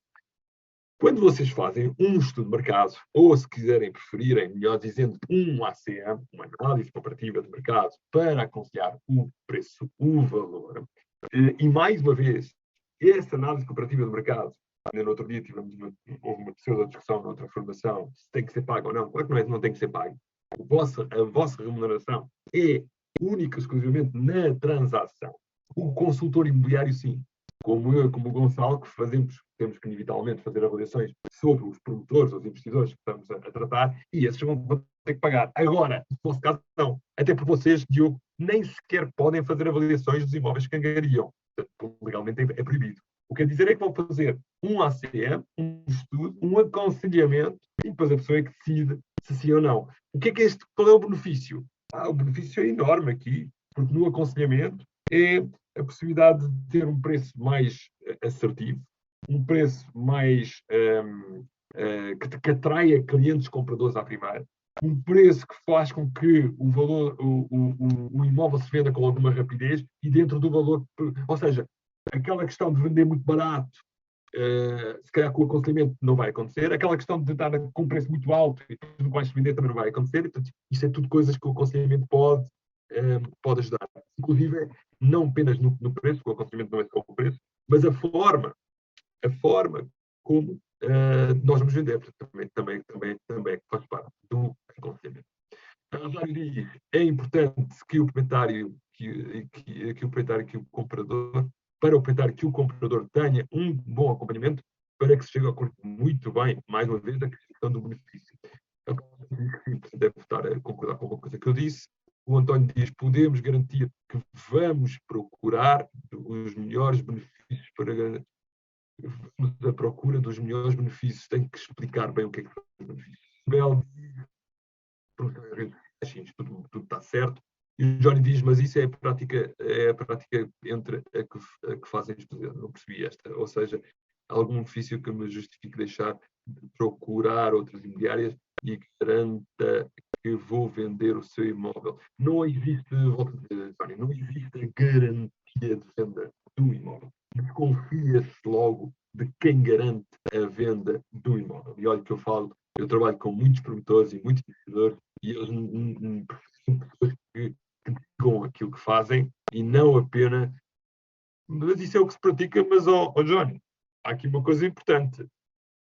S1: Quando vocês fazem um estudo de mercado, ou se quiserem, preferirem, melhor dizendo, um ACM, uma análise comparativa de mercado, para aconselhar o preço, o valor, e mais uma vez, essa análise comparativa de mercado, no outro dia houve uma pseudo-discussão noutra formação, se tem que ser pago ou não. Claro que não tem que ser pago. A vossa remuneração é única e exclusivamente na transação. O consultor imobiliário, sim. Como eu, como o Gonçalo, que temos que inevitavelmente fazer avaliações sobre os promotores, os investidores que estamos a tratar, e esses vão ter que pagar. Agora, no nosso caso, não. Até porque vocês, Diogo, nem sequer podem fazer avaliações dos imóveis que angariam. Legalmente é proibido. O que quer dizer é que vão fazer um ACM, um estudo, um aconselhamento, e depois a pessoa é que decide se sim ou não. Qual é o benefício? O benefício é enorme aqui, porque no aconselhamento é a possibilidade de ter um preço mais assertivo, um preço mais que atraia clientes compradores à primeira, um preço que faz com que o imóvel se venda com alguma rapidez e dentro do valor, ou seja, aquela questão de vender muito barato, se calhar com o aconselhamento não vai acontecer, aquela questão de estar com um preço muito alto e tudo mais se vender também não vai acontecer, portanto, isto é tudo coisas que o aconselhamento pode ajudar. Inclusive, não apenas no preço, o aconselhamento não é só o preço, mas a forma como nós vamos vender, também faz parte do aconselhamento. É importante que o proprietário, que o comprador, para o proprietário, que o comprador tenha um bom acompanhamento para que se chegue a acordo muito bem, mais uma vez, a questão do benefício. Deve estar a concordar com uma coisa que eu disse. O António diz: podemos garantir que vamos procurar os melhores benefícios para vamos à procura dos melhores benefícios. Tem que explicar bem o que é que são os benefícios. Bel, tudo está certo. E o Johnny diz: mas isso é a prática entre a que fazem estudar. Não percebi esta. Ou seja, algum benefício que me justifique deixar de procurar outras imobiliárias e que garanta que vou vender o seu imóvel. Não existe, Johnny, não existe a garantia de venda do imóvel. Desconfia-se logo de quem garante a venda do imóvel. E olha que eu trabalho com muitos promotores e muitos investidores e eles são pessoas que digam aquilo que fazem e não apenas. Mas isso é o que se pratica, mas, Johnny, há aqui uma coisa importante.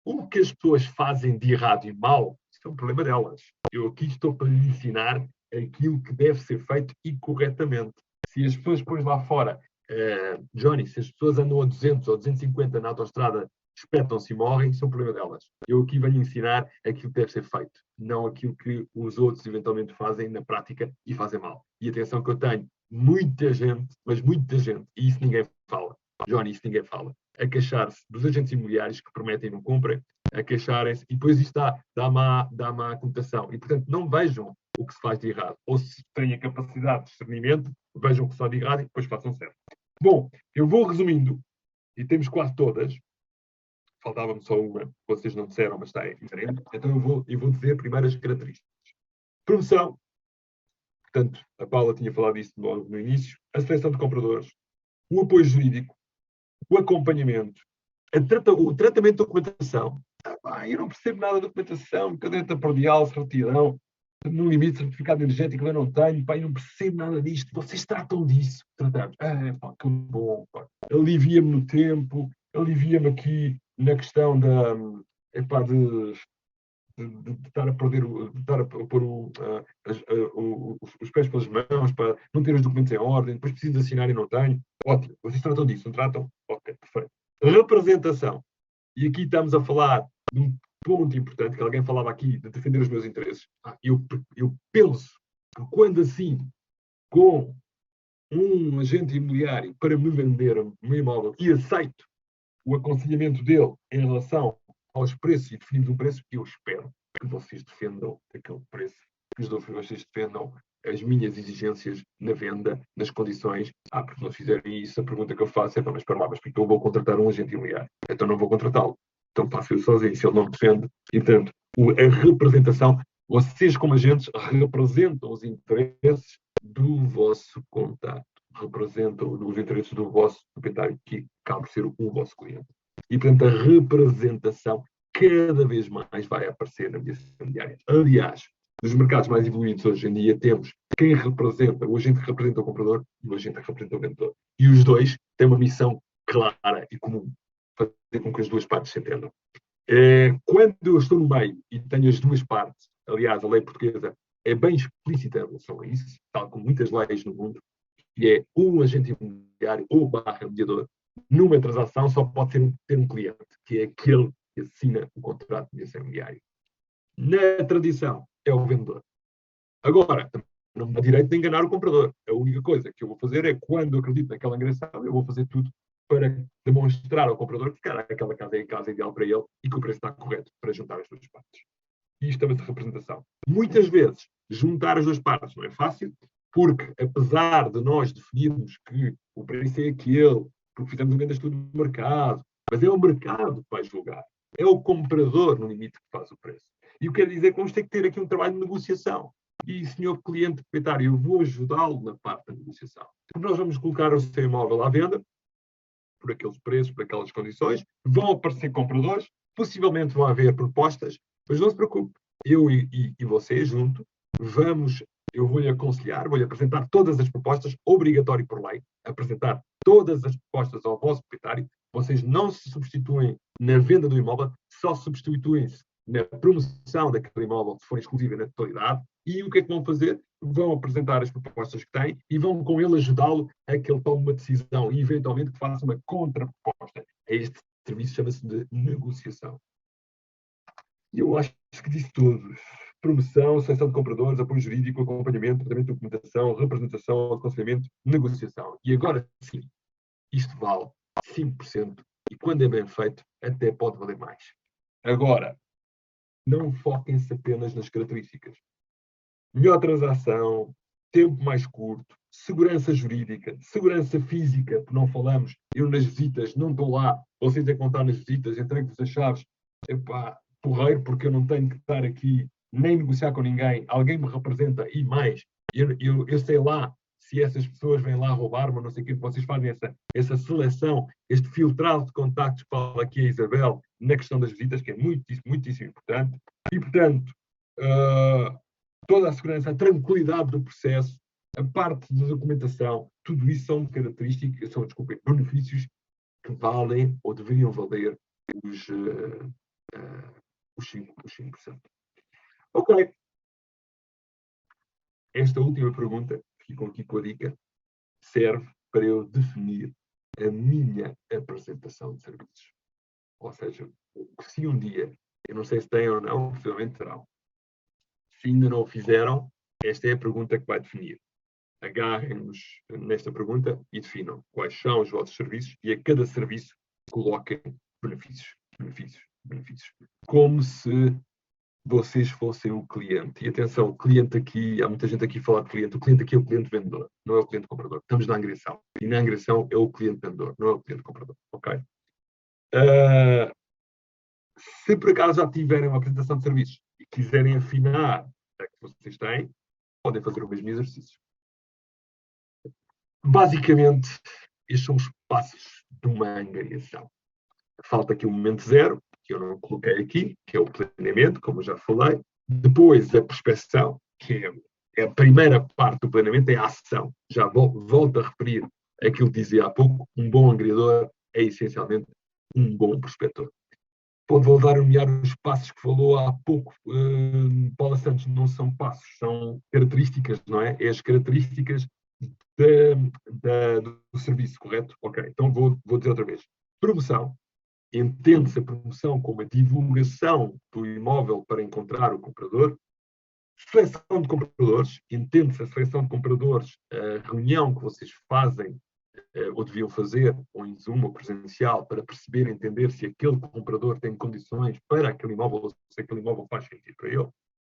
S1: O que as pessoas fazem de errado e mal, isso é um problema delas. Eu aqui estou para lhes ensinar aquilo que deve ser feito e corretamente. Se as pessoas depois lá fora, Johnny, se as pessoas andam a 200 ou 250 na autostrada, espetam-se e morrem, isso é um problema delas. Eu aqui venho ensinar aquilo que deve ser feito, não aquilo que os outros eventualmente fazem na prática e fazem mal. E atenção que eu tenho muita gente, mas muita gente, e isso ninguém fala. Johnny, isso ninguém fala. A queixar-se dos agentes imobiliários que prometem e não cumprem, a queixarem-se, e depois isto dá má conotação. E, portanto, não vejam o que se faz de errado. Ou se têm a capacidade de discernimento, vejam o que se faz de errado e depois façam certo. Bom, eu vou resumindo, e temos quase todas. Faltava-me só uma, que vocês não disseram, mas está diferente. Então eu vou dizer primeiro as características. Promoção, portanto, a Paula tinha falado disso logo no início, a seleção de compradores, o apoio jurídico, o acompanhamento, o tratamento de documentação. Eu não percebo nada de documentação, caderneta predial, certidão. no limite, certificado energético eu não tenho, pá, eu não percebo nada disto. Vocês tratam disso. Tratamos. Pá, que bom, pá. Alivia-me no tempo, alivia-me aqui na questão da, epá, de estar a perder, de estar a pôr os pés pelas mãos, para não ter os documentos em ordem, depois preciso de assinar e não tenho. Ótimo. Vocês tratam disso, não tratam? Ok, perfeito. Representação. E aqui estamos a falar de um ponto importante, que alguém falava aqui, de defender os meus interesses. Eu penso que quando assim, com um agente imobiliário para me vender o meu imóvel e aceito o aconselhamento dele em relação aos preços e definimos um preço, eu espero que vocês defendam aquele preço, que vocês defendam as minhas exigências na venda, nas condições. Porque se não fizerem isso, a pergunta que eu faço é, mas para lá, mas porque eu vou contratar um agente imobiliário? Então não vou contratá-lo. Então faço eu sozinho, se ele não me defende. E, portanto, a representação, vocês como agentes representam os interesses do vosso contato, representam os interesses do vosso proprietário, que acaba por ser o vosso cliente. E, portanto, a representação cada vez mais vai aparecer na mediação diária. Aliás, nos mercados mais evoluídos hoje em dia, temos quem representa, o agente que representa o comprador e o agente que representa o vendedor. E os dois têm uma missão clara e comum, fazer com que as duas partes se entendam. Quando eu estou no meio e tenho as duas partes, aliás, a lei portuguesa é bem explícita em relação a isso, tal como muitas leis no mundo, e é um agente imobiliário ou barra mediador, numa transação só pode ter um cliente, que é aquele que assina o contrato de mediação imobiliária. Na tradição, é o vendedor. Agora, não me dá direito de enganar o comprador. A única coisa que eu vou fazer é, quando eu acredito naquela angariação, eu vou fazer tudo para demonstrar ao comprador que, cara, aquela casa é a casa ideal para ele e que o preço está correto para juntar as duas partes. E isto chama-se representação. Muitas vezes, juntar as duas partes não é fácil, porque apesar de nós definirmos que o preço é aquele, porque fizemos um grande estudo do mercado, mas é o mercado que vai julgar. É o comprador, no limite, que faz o preço. E o que quer dizer que vamos ter que ter aqui um trabalho de negociação. E, senhor cliente proprietário, eu vou ajudá-lo na parte da negociação. Porque nós vamos colocar o seu imóvel à venda, por aqueles preços, por aquelas condições, vão aparecer compradores, possivelmente vão haver propostas, mas não se preocupe, eu e você junto, eu vou-lhe aconselhar, vou-lhe apresentar todas as propostas, obrigatório por lei, apresentar todas as propostas ao vosso proprietário, vocês não se substituem na venda do imóvel, só substituem-se na promoção daquele imóvel, se for exclusiva na totalidade, e o que é que vão fazer? Vão apresentar as propostas que têm e vão com ele ajudá-lo a que ele tome uma decisão e, eventualmente, que faça uma contraproposta. Este serviço chama-se de negociação. E eu acho que disse tudo. Promoção, seleção de compradores, apoio jurídico, acompanhamento, tratamento de documentação, representação, aconselhamento, negociação. E agora sim, isto vale 5% e, quando é bem feito, até pode valer mais. Agora, não foquem-se apenas nas características. Melhor transação, tempo mais curto, segurança jurídica, segurança física, porque não falamos, eu nas visitas não estou lá, vocês é que vão estar nas visitas, entrego-vos as chaves, porreiro, porque eu não tenho que estar aqui nem negociar com ninguém, alguém me representa e mais, eu sei lá se essas pessoas vêm lá roubar-me, não sei o que, vocês fazem essa seleção, este filtrado de contactos que fala aqui a Isabel, na questão das visitas, que é muitíssimo importante, e portanto, toda a segurança, a tranquilidade do processo, a parte da documentação, tudo isso são características, benefícios que valem ou deveriam valer os 5%. Ok. Esta última pergunta, ficam aqui com a dica, serve para eu definir a minha apresentação de serviços. Ou seja, se um dia, eu não sei se têm ou não, possivelmente terão. Se ainda não o fizeram, esta é a pergunta que vai definir. Agarrem-nos nesta pergunta e definam quais são os vossos serviços e a cada serviço coloquem benefícios. Como se vocês fossem o cliente. E atenção, o cliente aqui, há muita gente aqui a falar de cliente. O cliente aqui é o cliente vendedor, não é o cliente comprador. Estamos na angriação. E na angriação é o cliente vendedor, não é o cliente comprador. Ok? Se por acaso já tiverem uma apresentação de serviços e quiserem afinar a que vocês têm, podem fazer o mesmo exercício. Basicamente, estes são os passos de uma angariação. Falta aqui o momento zero, que eu não coloquei aqui, que é o planeamento, como eu já falei. Depois, a prospecção, que é a primeira parte do planeamento, é a ação. Já volto a referir aquilo que dizia há pouco, um bom angriador é essencialmente um bom prospector. Pode voltar a nomear os passos que falou há pouco, Paula Santos, não são passos, são características, não é? É as características do serviço, correto? Ok, então vou dizer outra vez. Promoção. Entende-se a promoção como a divulgação do imóvel para encontrar o comprador. Seleção de compradores. Entende-se a seleção de compradores, a reunião que vocês fazem ou deviam fazer, ou em Zoom ou presencial, para perceber, entender se aquele comprador tem condições para aquele imóvel, ou se aquele imóvel faz sentido para ele.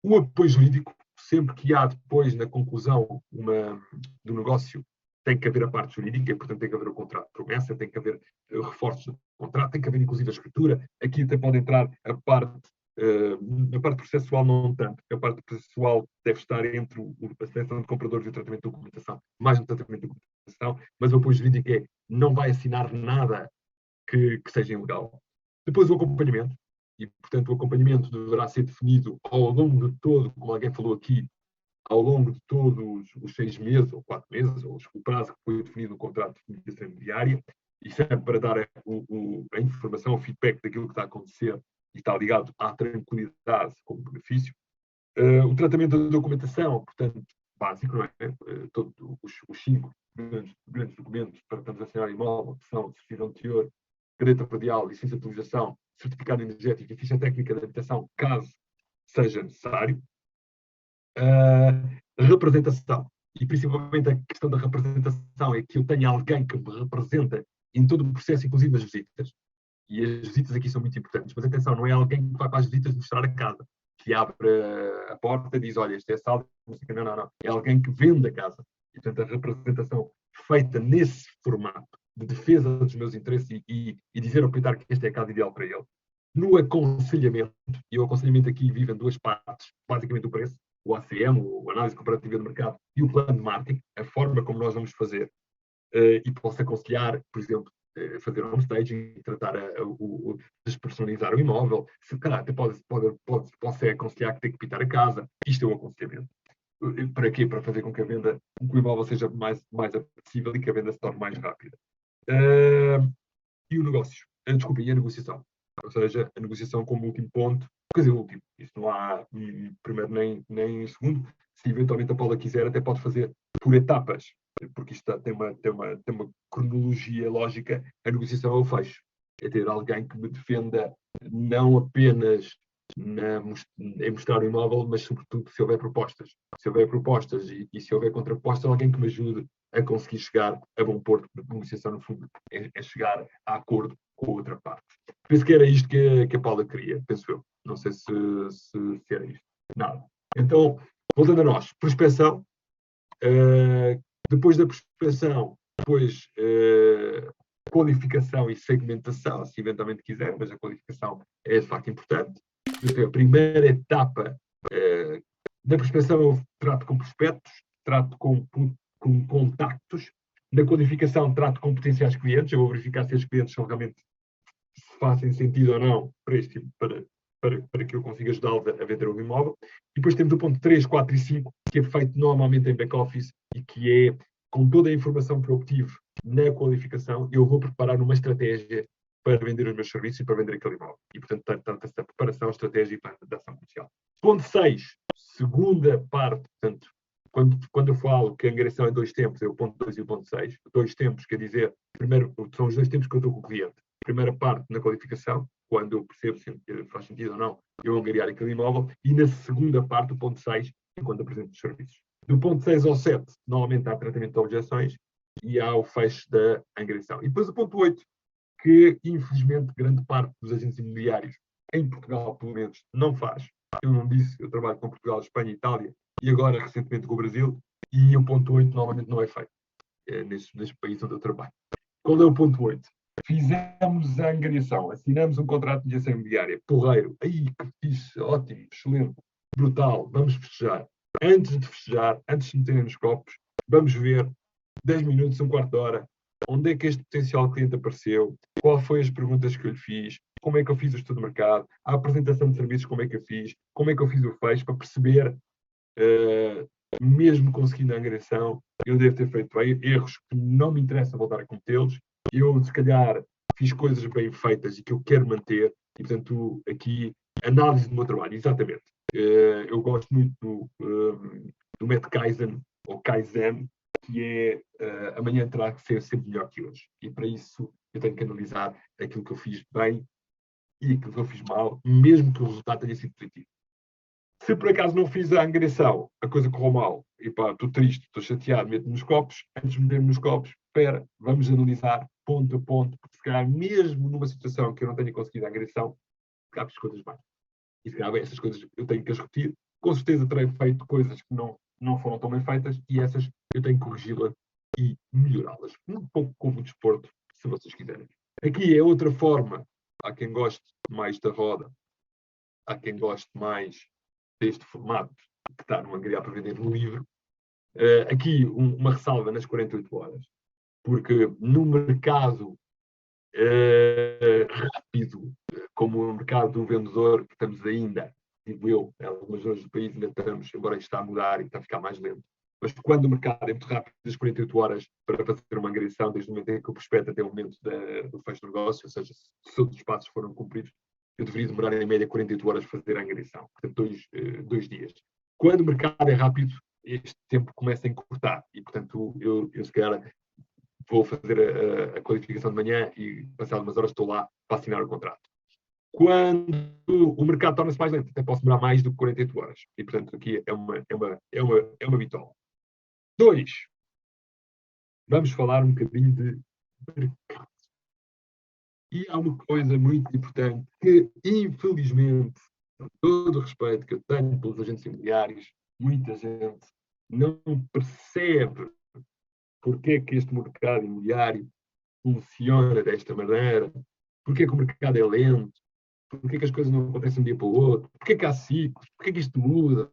S1: O apoio jurídico, sempre que há depois, na conclusão do negócio, tem que haver a parte jurídica, e, portanto, tem que haver o contrato de promessa, tem que haver reforços do contrato, tem que haver, inclusive, a escritura. Aqui até pode entrar a parte processual não tanto, porque a parte processual deve estar entre a seleção de compradores e o tratamento de documentação, mais no tratamento de documentação, mas o apoio jurídico não vai assinar nada que seja ilegal. Depois o acompanhamento, e portanto o acompanhamento deverá ser definido ao longo de todo, como alguém falou aqui, ao longo de todos os 6 meses, ou 4 meses, ou o prazo que foi definido no contrato de mediação imobiliária, e serve para dar a informação, o feedback daquilo que está a acontecer e está ligado à tranquilidade como benefício. O tratamento da documentação, portanto, básico, não é? Todos os 5 grandes documentos para transacionar imóvel, que são certidão de teor, crédito predial, licença de utilização, certificado energético e ficha técnica de habitação, caso seja necessário. Representação. E principalmente a questão da representação é que eu tenha alguém que me representa em todo o processo, inclusive nas visitas. E as visitas aqui são muito importantes. Mas atenção, não é alguém que vai para as visitas mostrar a casa, que abre a porta e diz, olha, isto é saldo, não, não, não. É alguém que vende a casa. E, portanto, a representação feita nesse formato de defesa dos meus interesses e dizer ao proprietário que esta é a casa ideal para ele. No aconselhamento, e o aconselhamento aqui vive em 2 partes, basicamente o preço, o ACM, a análise comparativa do mercado, e o plano de marketing, a forma como nós vamos fazer, e posso aconselhar, por exemplo, fazer um staging, tratar despersonalizar o imóvel, se calhar até posso aconselhar que tem que pintar a casa, isto é o aconselhamento. Para quê? Para fazer com que o imóvel seja mais apetecível e que a venda se torne mais rápida. E o negócio, desculpem, e a negociação. Ou seja, a negociação como último ponto, quer dizer, último, isso não há primeiro nem segundo. Se eventualmente a Paula quiser, até pode fazer por etapas, porque isto tem uma cronologia lógica. A negociação é o fecho. É ter alguém que me defenda não apenas em mostrar o imóvel, mas sobretudo se houver propostas. Se houver propostas e se houver contrapropostas, alguém que me ajude a conseguir chegar a bom porto. A negociação, no fundo, é chegar a acordo com a outra parte. Penso que era isto que a Paula queria, penso eu. Não sei se era isto. Nada. Então, voltando a nós, prospecção. Depois da prospecção, depois qualificação e segmentação, se eventualmente quiser, mas a qualificação é de facto importante. A primeira etapa da prospecção eu trato com prospectos, trato com contactos. Na qualificação trato com potenciais clientes, eu vou verificar se os clientes são realmente se fazem sentido ou não para que eu consiga ajudá-los a vender o imóvel. E depois temos o ponto 3, 4 e 5, que é feito normalmente em back-office e que é, com toda a informação que eu obtive na qualificação, eu vou preparar uma estratégia para vender os meus serviços e para vender aquele imóvel. E, portanto, trata-se da preparação, estratégia e da ação comercial. Ponto 6, segunda parte, portanto, quando eu falo que a angariação é 2 tempos, é o ponto 2 e o ponto 6. 2 tempos, quer dizer, primeiro, são os 2 tempos que eu estou com o cliente. Primeira parte na qualificação, quando eu percebo se faz sentido ou não eu angariar aquele imóvel, e na segunda parte, o ponto 6, quando apresento os serviços. Do ponto 6 ao 7, normalmente há tratamento de objeções e há o fecho da angariação. E depois o ponto 8, que infelizmente grande parte dos agentes imobiliários, em Portugal pelo menos, não faz. Eu não disse, eu trabalho com Portugal, Espanha e Itália, e agora recentemente com o Brasil, e o ponto 8 normalmente não é feito nestes países onde eu trabalho. Qual é o ponto 8? Fizemos a angariação, assinamos um contrato de mediação imobiliária, porreiro, aí que fixe, ótimo, excelente, brutal, vamos festejar. Antes de festejar, antes de meterem nos copos, vamos ver 10 minutos, um quarto de hora, onde é que este potencial cliente apareceu, qual foi as perguntas que eu lhe fiz, como é que eu fiz o estudo de mercado, a apresentação de serviços, como é que eu fiz o fecho, para perceber mesmo conseguindo a angariação, eu devo ter feito erros que não me interessa voltar a cometê-los. Eu, se calhar, fiz coisas bem feitas e que eu quero manter, e, portanto, aqui, análise do meu trabalho, exatamente. Eu gosto muito do método Kaizen, ou Kaizen, que é amanhã terá que ser sempre melhor que hoje. E para isso eu tenho que analisar aquilo que eu fiz bem e aquilo que eu fiz mal, mesmo que o resultado tenha sido positivo. Se por acaso não fiz a angariação, a coisa correu mal, e pá, estou triste, estou chateado, meto-me nos copos, antes de meter-me nos copos, espera, vamos analisar ponto a ponto, porque se calhar mesmo numa situação que eu não tenha conseguido a angariação, se calhar fiz coisas bem. E se calhar essas coisas eu tenho que as repetir. Com certeza terei feito coisas que não foram tão bem feitas, e essas eu tenho que corrigi-las e melhorá-las. Um pouco como o desporto, se vocês quiserem. Aqui é outra forma, há quem goste mais da roda, há quem goste mais deste formato que está no Angriá para vender no livro. Aqui uma ressalva nas 48 horas, porque no mercado rápido, como no mercado do vendedor, que estamos ainda, digo eu, em algumas zonas do país ainda estamos, embora isto está a mudar e está a ficar mais lento. Mas quando o mercado é muito rápido, das 48 horas para fazer uma agressão, desde o momento em que eu prospecto até o momento do fecho do negócio, ou seja, se todos os passos foram cumpridos, eu deveria demorar em média 48 horas para fazer a agressão, portanto, dois dias. Quando o mercado é rápido, este tempo começa a encurtar e, portanto, eu se calhar vou fazer a qualificação de manhã e, passado umas horas, estou lá para assinar o contrato. Quando o mercado torna-se mais lento, até posso demorar mais do que 48 horas. E, portanto, aqui é uma vitória. 2. Vamos falar um bocadinho de mercado. E há uma coisa muito importante que, infelizmente, com todo o respeito que eu tenho pelos agentes imobiliários, muita gente não percebe porque é que este mercado imobiliário funciona desta maneira, porque é que o mercado é lento, porque é que as coisas não acontecem de um dia para o outro, porque é que há ciclos, porque é que isto muda.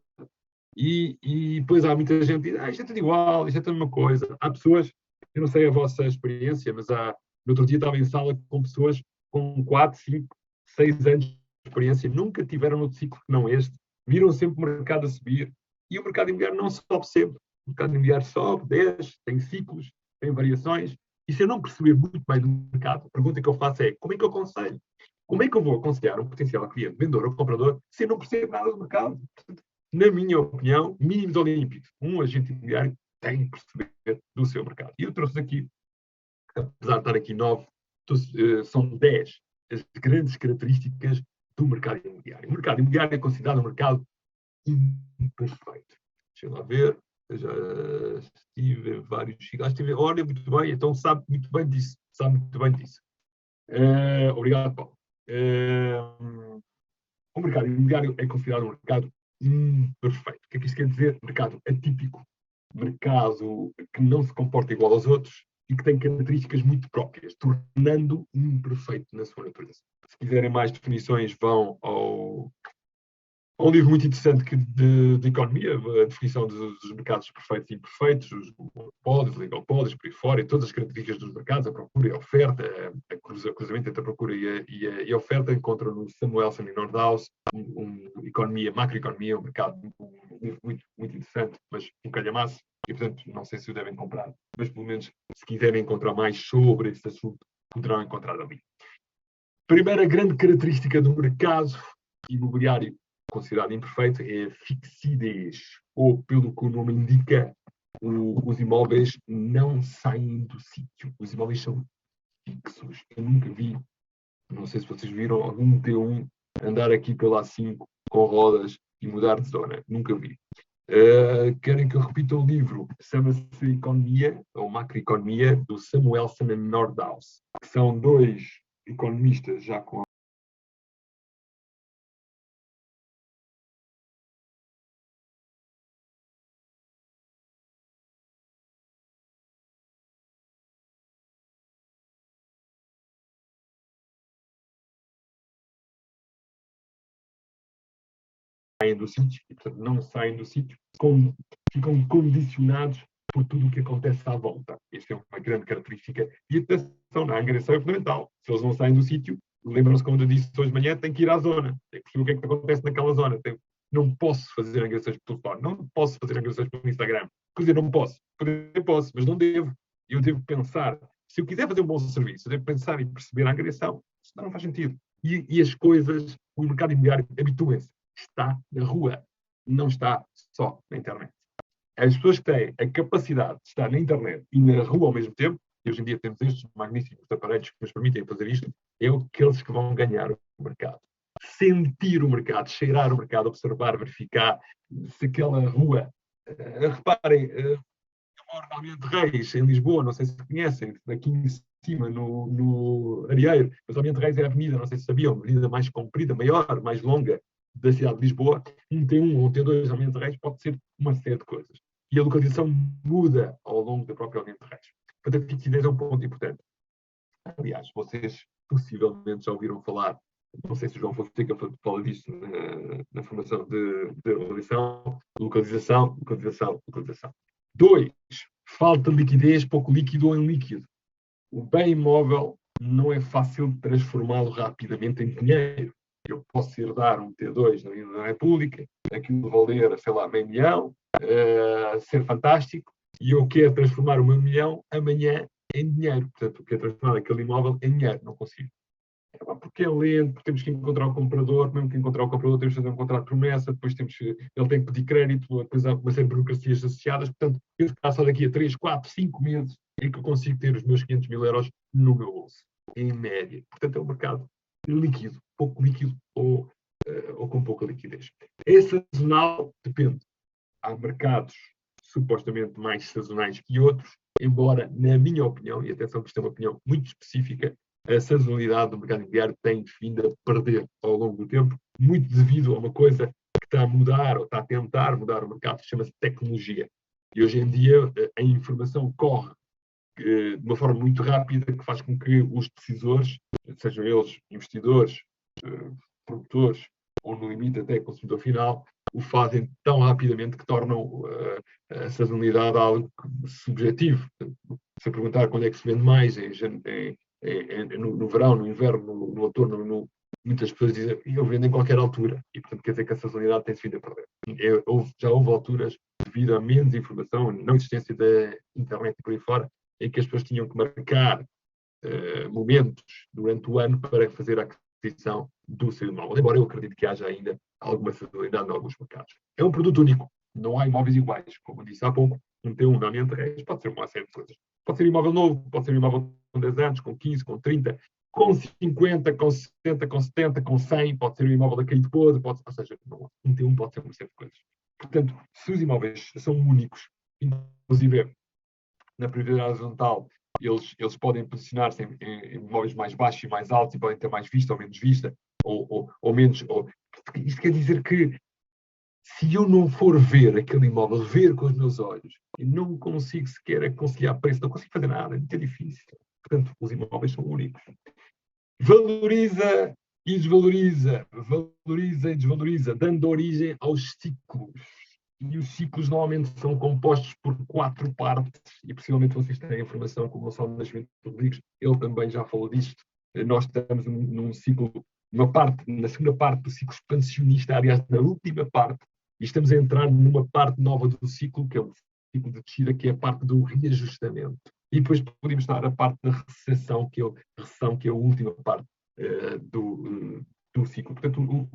S1: E depois há muita gente que diz, isto é tudo igual, isto é tudo uma coisa. Há pessoas, eu não sei a vossa experiência, mas no outro dia estava em sala com pessoas com 4, 5, 6 anos de experiência, nunca tiveram outro ciclo que não este, viram sempre o mercado a subir, e o mercado imobiliário não sobe sempre. O mercado imobiliário sobe, desce, tem ciclos, tem variações, e se eu não perceber muito bem do mercado, a pergunta que eu faço é, como é que eu aconselho? Como é que eu vou aconselhar um potencial cliente, vendedor ou comprador, se eu não percebo nada do mercado? Na minha opinião, mínimos olímpicos. Um agente imobiliário tem que perceber do seu mercado. E eu trouxe aqui, apesar de estar aqui 9, são 10 as grandes características do mercado imobiliário. O mercado imobiliário é considerado um mercado imperfeito. Deixa eu lá ver. Eu já estive em vários ciclos. Olha, muito bem, então sabe muito bem disso. Sabe muito bem disso. Obrigado, Paulo. O mercado imobiliário é considerado um mercado imperfeito. O que é que isto quer dizer? Mercado atípico, mercado que não se comporta igual aos outros e que tem características muito próprias, tornando imperfeito na sua natureza. Se quiserem mais definições, vão Há um livro muito interessante de economia, a definição dos mercados perfeitos e imperfeitos, os monopólios, oligopólios, por aí fora, e todas as características dos mercados, a procura e a oferta, o cruzamento entre a procura e a oferta, encontram no Samuelson e Nordhaus, economia, macroeconomia, um mercado muito, muito, muito interessante, mas um calhamaço, e portanto não sei se o devem comprar, mas pelo menos se quiserem encontrar mais sobre esse assunto, poderão encontrar ali. Primeira grande característica do mercado imobiliário considerado imperfeito é a fixidez, ou pelo que o nome indica, os imóveis não saem do sítio. Os imóveis são fixos. Eu nunca vi, não sei se vocês viram, algum T1 andar aqui pela A5 com rodas e mudar de zona. Nunca vi. Querem que eu repita o livro? Chama-se Economia, ou Macroeconomia, do Samuelson e Nordhaus, que são dois economistas já com saem do sítio, e portanto não saem do sítio, ficam condicionados por tudo o que acontece à volta. Esta é uma grande característica. E a atenção na agressão é fundamental. Se eles não saem do sítio, lembram-se, como eu disse hoje de manhã, tem que ir à zona, tem que perceber o que é que acontece naquela zona, tem não posso fazer angariações pelo telefone, não posso fazer angariações pelo Instagram. Quer dizer, não posso. Poder posso, mas não devo. Eu devo pensar. Se eu quiser fazer um bom serviço, eu devo pensar e perceber a angariação. Senão não faz sentido. E as coisas, o mercado imobiliário, habituem-se. Está na rua. Não está só na internet. As pessoas que têm a capacidade de estar na internet e na rua ao mesmo tempo, e hoje em dia temos estes magníficos aparelhos que nos permitem fazer isto, é aqueles que vão ganhar o mercado. Sentir o mercado, cheirar o mercado, observar, verificar se aquela rua. Reparem, eu moro na Almirante Reis, em Lisboa, não sei se conhecem, aqui em cima, no Arieiro, mas a Almirante Reis é a avenida, não sei se sabiam, a avenida mais comprida, maior, mais longa da cidade de Lisboa. Um T1 ou um T2 Almirante Reis pode ser uma série de coisas. E a localização muda ao longo da própria Almirante Reis. Portanto, a fixidez é um ponto importante. Aliás, vocês possivelmente já ouviram falar, não sei se o João Fonseca fala disso na formação de localização. Dois, falta de liquidez, pouco líquido ou em líquido. O bem imóvel não é fácil de transformá-lo rapidamente em dinheiro. Eu posso herdar um T2 na Avenida da República, aquilo valer, sei lá, meio milhão, ser fantástico, e eu quero transformar o meu milhão amanhã em dinheiro. Portanto, eu quero transformar aquele imóvel em dinheiro, não consigo. Porque é lento, porque temos que encontrar o comprador, mesmo que encontrar o comprador temos que fazer um contrato de promessa, depois ele tem que pedir crédito, depois há uma série de burocracias associadas, portanto, eu só daqui a 3, 4, 5 meses é que eu consigo ter os meus 500 mil euros no meu bolso, em média. Portanto, é um mercado líquido, pouco líquido ou com pouca liquidez. É sazonal, depende. Há mercados supostamente mais sazonais que outros, embora, na minha opinião, e atenção que isto é uma opinião muito específica, a sazonalidade do mercado imobiliário tem vindo a perder ao longo do tempo, muito devido a uma coisa que está a mudar, ou está a tentar mudar o mercado, que chama-se tecnologia. E hoje em dia a informação corre de uma forma muito rápida, que faz com que os decisores, sejam eles investidores, produtores, ou no limite até consumidor final, o fazem tão rapidamente que tornam a sazonalidade algo subjetivo. Se eu perguntar quando é que se vende mais, no verão, no inverno, no outono, muitas pessoas dizem que eu vendo em qualquer altura. E, portanto, quer dizer que a sazonalidade tem-se vindo a perder. Já houve alturas, devido a menos informação, não existência da internet e por aí fora, em que as pessoas tinham que marcar momentos durante o ano para fazer a aquisição do seu imóvel. Embora eu acredito que haja ainda alguma sazonalidade em alguns mercados. É um produto único. Não há imóveis iguais. Como eu disse há pouco, um T1 na Almirante Reis pode ser uma série de coisas. Pode ser um imóvel novo, pode ser um imóvel com 10 anos, com 15, com 30, com 50, com 60, com 70, com 100, pode ser um imóvel da caído podre, ou seja, um T1 pode ser uma série de coisas. Portanto, se os imóveis são únicos, inclusive na prioridade horizontal, eles podem posicionar-se em imóveis mais baixos e mais altos e podem ter mais vista ou menos vista, ou menos. Isto quer dizer que se eu não for ver aquele imóvel, ver com os meus olhos, eu não consigo sequer aconselhar preço, não consigo fazer nada, é muito difícil. Portanto, os imóveis são únicos. Valoriza e desvaloriza, valoriza e desvaloriza, dando origem aos ciclos. E os ciclos normalmente são compostos por 4 partes, e possivelmente vocês têm informação como o Gonçalo Nascimento Rodrigues, ele também já falou disto. Nós estamos num ciclo, na segunda parte do ciclo expansionista, aliás, na última parte, e estamos a entrar numa parte nova do ciclo, que é o ciclo de descida, que é a parte do reajustamento. E depois podemos estar a parte da recessão, que é a última parte do ciclo. Portanto,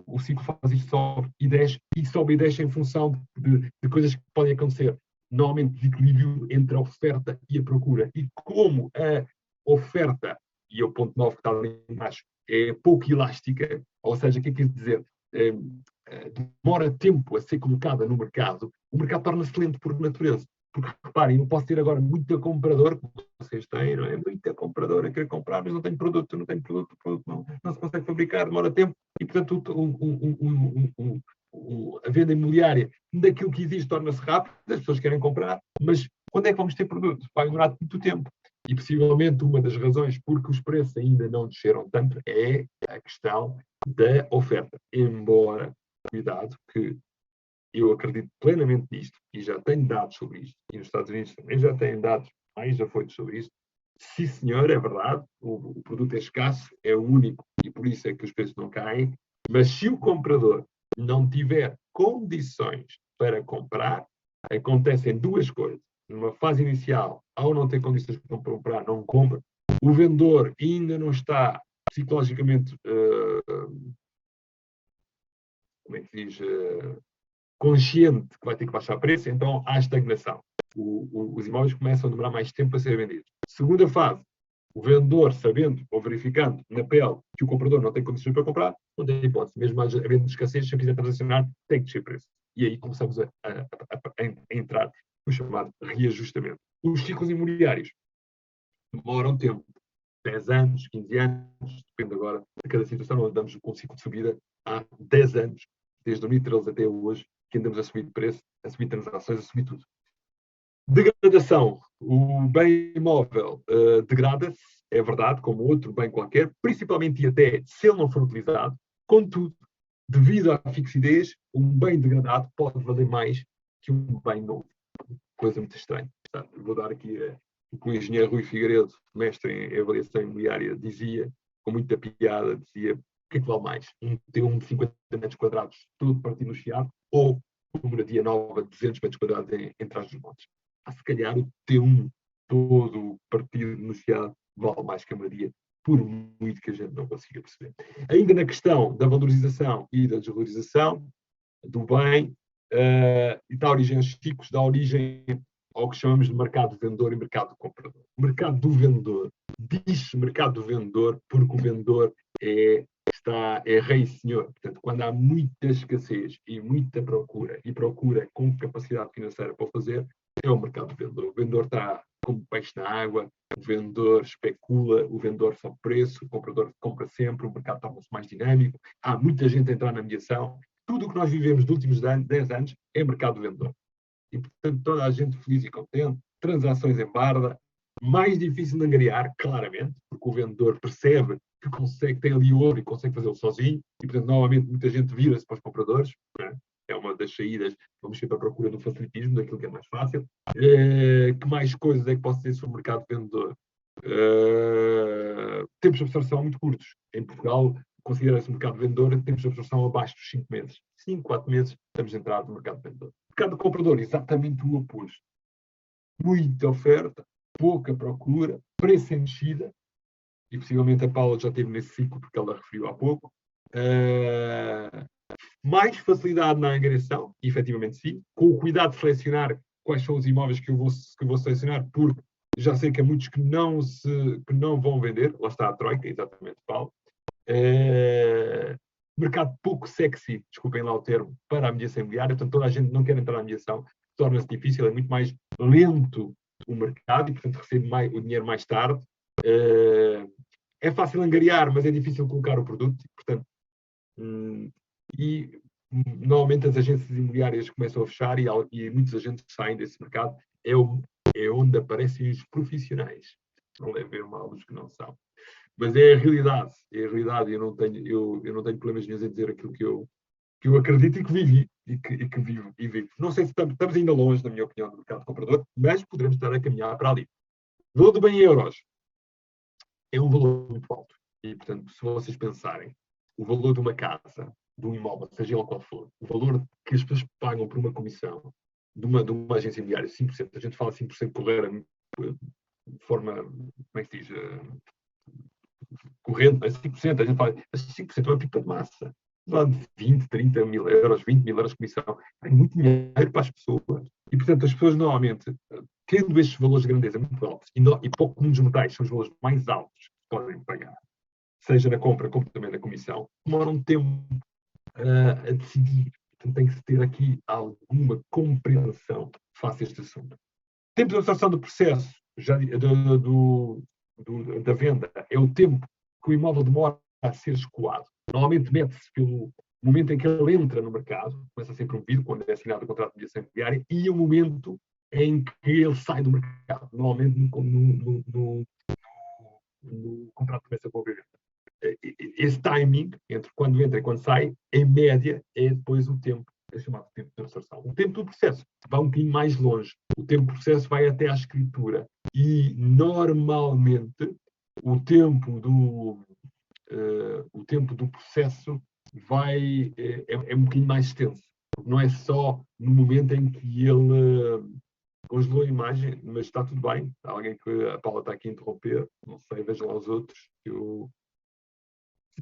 S1: o ciclo faz isto, sobe e desce em função de coisas que podem acontecer. Normalmente, desequilíbrio entre a oferta e a procura. E como a oferta, e é o ponto 9 que está ali embaixo, é pouco elástica, ou seja, o que é que quer dizer? Demora tempo a ser colocada no mercado, o mercado torna-se lento por natureza. Porque, reparem, eu posso ter agora muita comprador, como vocês têm, não é? Muita compradora a querer comprar, mas não tem produto, o produto não se consegue fabricar, demora tempo, e, portanto, a venda imobiliária daquilo que existe torna-se rápida, as pessoas querem comprar, mas quando é que vamos ter produto? Vai demorar muito tempo. E, possivelmente, uma das razões porque os preços ainda não desceram tanto é a questão da oferta. Embora, cuidado, que eu acredito plenamente nisto e já tenho dados sobre isto, e nos Estados Unidos também já têm dados mais afoitos sobre isto. Sim, senhor, é verdade, o produto é escasso, é o único e por isso é que os preços não caem, mas se o comprador não tiver condições para comprar, acontecem duas coisas. Numa fase inicial, ao não ter condições para comprar, não compra. O vendedor ainda não está psicologicamente, como é que diz, consciente que vai ter que baixar preço, então há estagnação. Os imóveis começam a demorar mais tempo a ser vendidos. Segunda fase, o vendedor, sabendo ou verificando na pele que o comprador não tem condições para comprar, não tem hipótese. Mesmo havendo escassez, se eu quiser transacionar, tem que descer preço. E aí começamos a entrar no chamado reajustamento. Os ciclos imobiliários demoram tempo. 10 anos, 15 anos, depende agora de cada situação. Nós andamos com um ciclo de subida há 10 anos, desde 2013 até hoje, que andamos a subir de preço, a subir transações, a subir tudo. Degradação. O bem imóvel degrada-se, é verdade, como outro bem qualquer, principalmente e até se ele não for utilizado. Contudo, devido à fixidez, um bem degradado pode valer mais que um bem novo. Coisa muito estranha. Portanto, vou dar aqui o que o engenheiro Rui Figueiredo, mestre em avaliação imobiliária, dizia, com muita piada, dizia: o que é que vale mais? Um T1 de 50 metros quadrados, todo partido no chiado, ou uma moradia nova de 200 metros quadrados em Trás-os-Montes? Se calhar o T1 todo partido no chiado vale mais que a moradia, por muito que a gente não consiga perceber. Ainda na questão da valorização e da desvalorização do bem, e dá origem aos ciclos, dá origem ao que chamamos de mercado vendedor e mercado comprador. O mercado do vendedor, diz mercado do vendedor porque o vendedor é rei e senhor. Portanto, quando há muita escassez e muita procura, e procura com capacidade financeira para o fazer, é o mercado do vendedor. O vendedor está como peixe na água, o vendedor especula, o vendedor sobe preço, o comprador compra sempre, o mercado torna-se mais dinâmico, há muita gente a entrar na mediação. Tudo o que nós vivemos nos últimos 10 anos é mercado vendedor. E, portanto, toda a gente feliz e contente, transações em barda, mais difícil de angariar, claramente, porque o vendedor percebe que consegue, tem ali ouro e consegue fazê-lo sozinho, e, portanto, novamente, muita gente vira-se para os compradores, né? É uma das saídas, vamos sempre à procura do facilitismo, daquilo que é mais fácil. Que mais coisas é que posso dizer sobre o mercado vendedor? Tempos de absorção muito curtos. Em Portugal, considera-se o mercado vendedor tempos de absorção abaixo dos 5 meses. 5, 4 meses, estamos entrados no mercado vendedor. Mercado comprador, exatamente o oposto. Muita oferta, pouca procura, preço em descida, e possivelmente a Paula já esteve nesse ciclo, porque ela referiu há pouco. Mais facilidade na angariação, efetivamente sim, com o cuidado de selecionar quais são os imóveis que eu vou selecionar, porque já sei que há muitos que não vão vender, lá está a Troika, exatamente, Paulo. Mercado pouco sexy, desculpem lá o termo, para a mediação imobiliária, portanto toda a gente não quer entrar na mediação, torna-se difícil, é muito mais lento o mercado e, portanto, recebe o dinheiro mais tarde. É fácil angariar, mas é difícil colocar o produto, portanto, e normalmente as agências imobiliárias começam a fechar e muitos agentes saem desse mercado. É onde aparecem os profissionais. Não levem mal os que não são. Mas é a realidade. É a realidade. Eu não tenho problemas nenhum em dizer aquilo que eu acredito e que vivi e que vivo e vivo. Não sei se estamos ainda longe, na minha opinião, do mercado comprador, mas poderemos estar a caminhar para ali. Valor do bem em euros é um valor muito alto. E, portanto, se vocês pensarem o valor de uma casa, de um imóvel, seja ele qual for, o valor que as pessoas pagam por uma comissão de uma agência imobiliária, 5%, a gente fala 5% corrente, de forma, como é que se diz, corrente, 5%, a gente fala, 5% é uma pipa de massa. De 20, 30 mil euros, 20 mil euros de comissão, é muito dinheiro para as pessoas. E, portanto, as pessoas normalmente, tendo estes valores de grandeza muito altos, e pouco comuns metais são os valores mais altos que podem pagar, seja na compra como também na comissão, demoram tempo a decidir. Portanto, tem que se ter aqui alguma compreensão face a este assunto. Tempo de absorção do processo da venda é o tempo que o imóvel demora a ser escoado. Normalmente mede-se pelo momento em que ele entra no mercado, começa a ser promovido, quando é assinado o contrato de mediação imobiliária, e o momento em que ele sai do mercado, normalmente no contrato de promessa com a venda. Esse timing, entre quando entra e quando sai, em média, é depois o tempo, é chamado tempo de absorção. O tempo do processo vai um bocadinho mais longe. O tempo do processo vai até à escritura. E, normalmente, o tempo do processo é um bocadinho mais extenso. Não é só no momento em que ele congelou a imagem, mas está tudo bem. Há alguém que a Paula está aqui a interromper, não sei, vejam lá os outros. Eu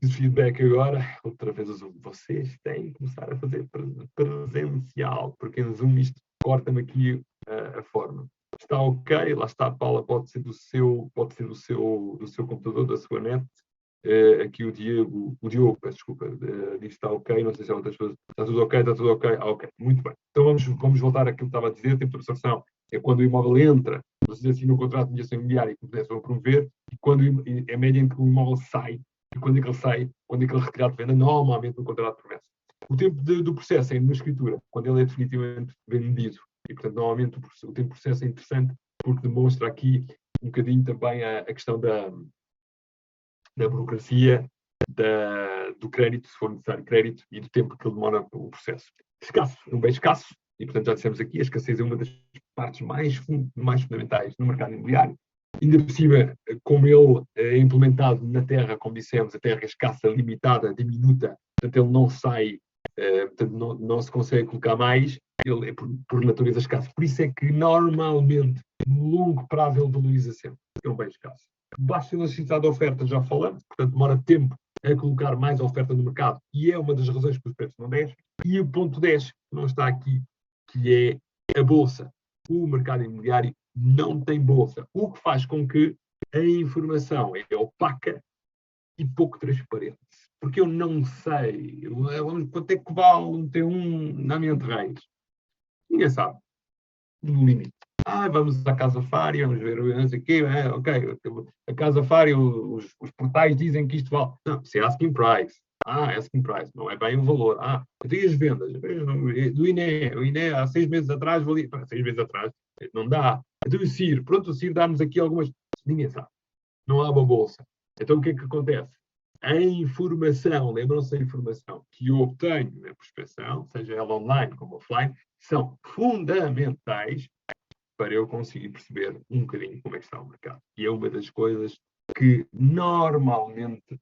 S1: fiz feedback agora, outra vez o Zoom. Vocês têm que começar a fazer presencial, porque em Zoom isto corta-me aqui a forma. Está ok, lá está a Paula, pode ser do seu computador, da sua net. Aqui o Diogo, peço desculpa, diz que está ok, não sei se há outras pessoas. Está tudo ok? Ah, ok, muito bem. Então vamos voltar àquilo que estava a dizer. Tempo de absorção é quando o imóvel entra, vocês assinam um contrato de mediação imobiliária e começam a promover, e quando é a média em que o imóvel sai, e quando é que ele sai, quando é que ele é retirado de venda, normalmente no contrato de promessa. O tempo do processo é na escritura, quando ele é definitivamente vendido. E, portanto, normalmente o tempo de processo é interessante porque demonstra aqui um bocadinho também a questão da burocracia, do crédito, se for necessário crédito, e do tempo que ele demora o processo. Escasso, um bem escasso, e portanto já dissemos aqui, a escassez é uma das partes mais fundamentais no mercado imobiliário. Ainda por cima, como ele é implementado na terra, como dissemos, a terra é escassa, limitada, diminuta, portanto ele não sai, portanto não se consegue colocar mais, ele é por natureza escasso. Por isso é que normalmente, no longo prazo, ele valoriza sempre, é um bem escasso. Baixa elasticidade da oferta, já falamos, portanto demora tempo a colocar mais oferta no mercado e é uma das razões que os preços não descem. E o ponto 10, que não está aqui, que é a bolsa. O mercado imobiliário não tem bolsa, o que faz com que a informação é opaca e pouco transparente. Porque eu não sei quanto é que vale um T1 na Mente Reis. Ninguém sabe, no limite. Vamos à Casa Fária, vamos ver, não sei o quê, ok, a Casa Fária, os portais dizem que isto vale. Não, isso é asking price. Asking price, não é bem o valor. Tem as vendas, do INE, o INE há 6 meses atrás, 6 meses atrás, não dá. Então o CIR, pronto, o CIR dá-nos aqui algumas, ninguém sabe, não há uma bolsa. Então o que é que acontece? A informação, lembram-se da informação que eu obtenho na prospecção, seja ela online como offline, são fundamentais para eu conseguir perceber um bocadinho como é que está o mercado. E é uma das coisas que normalmente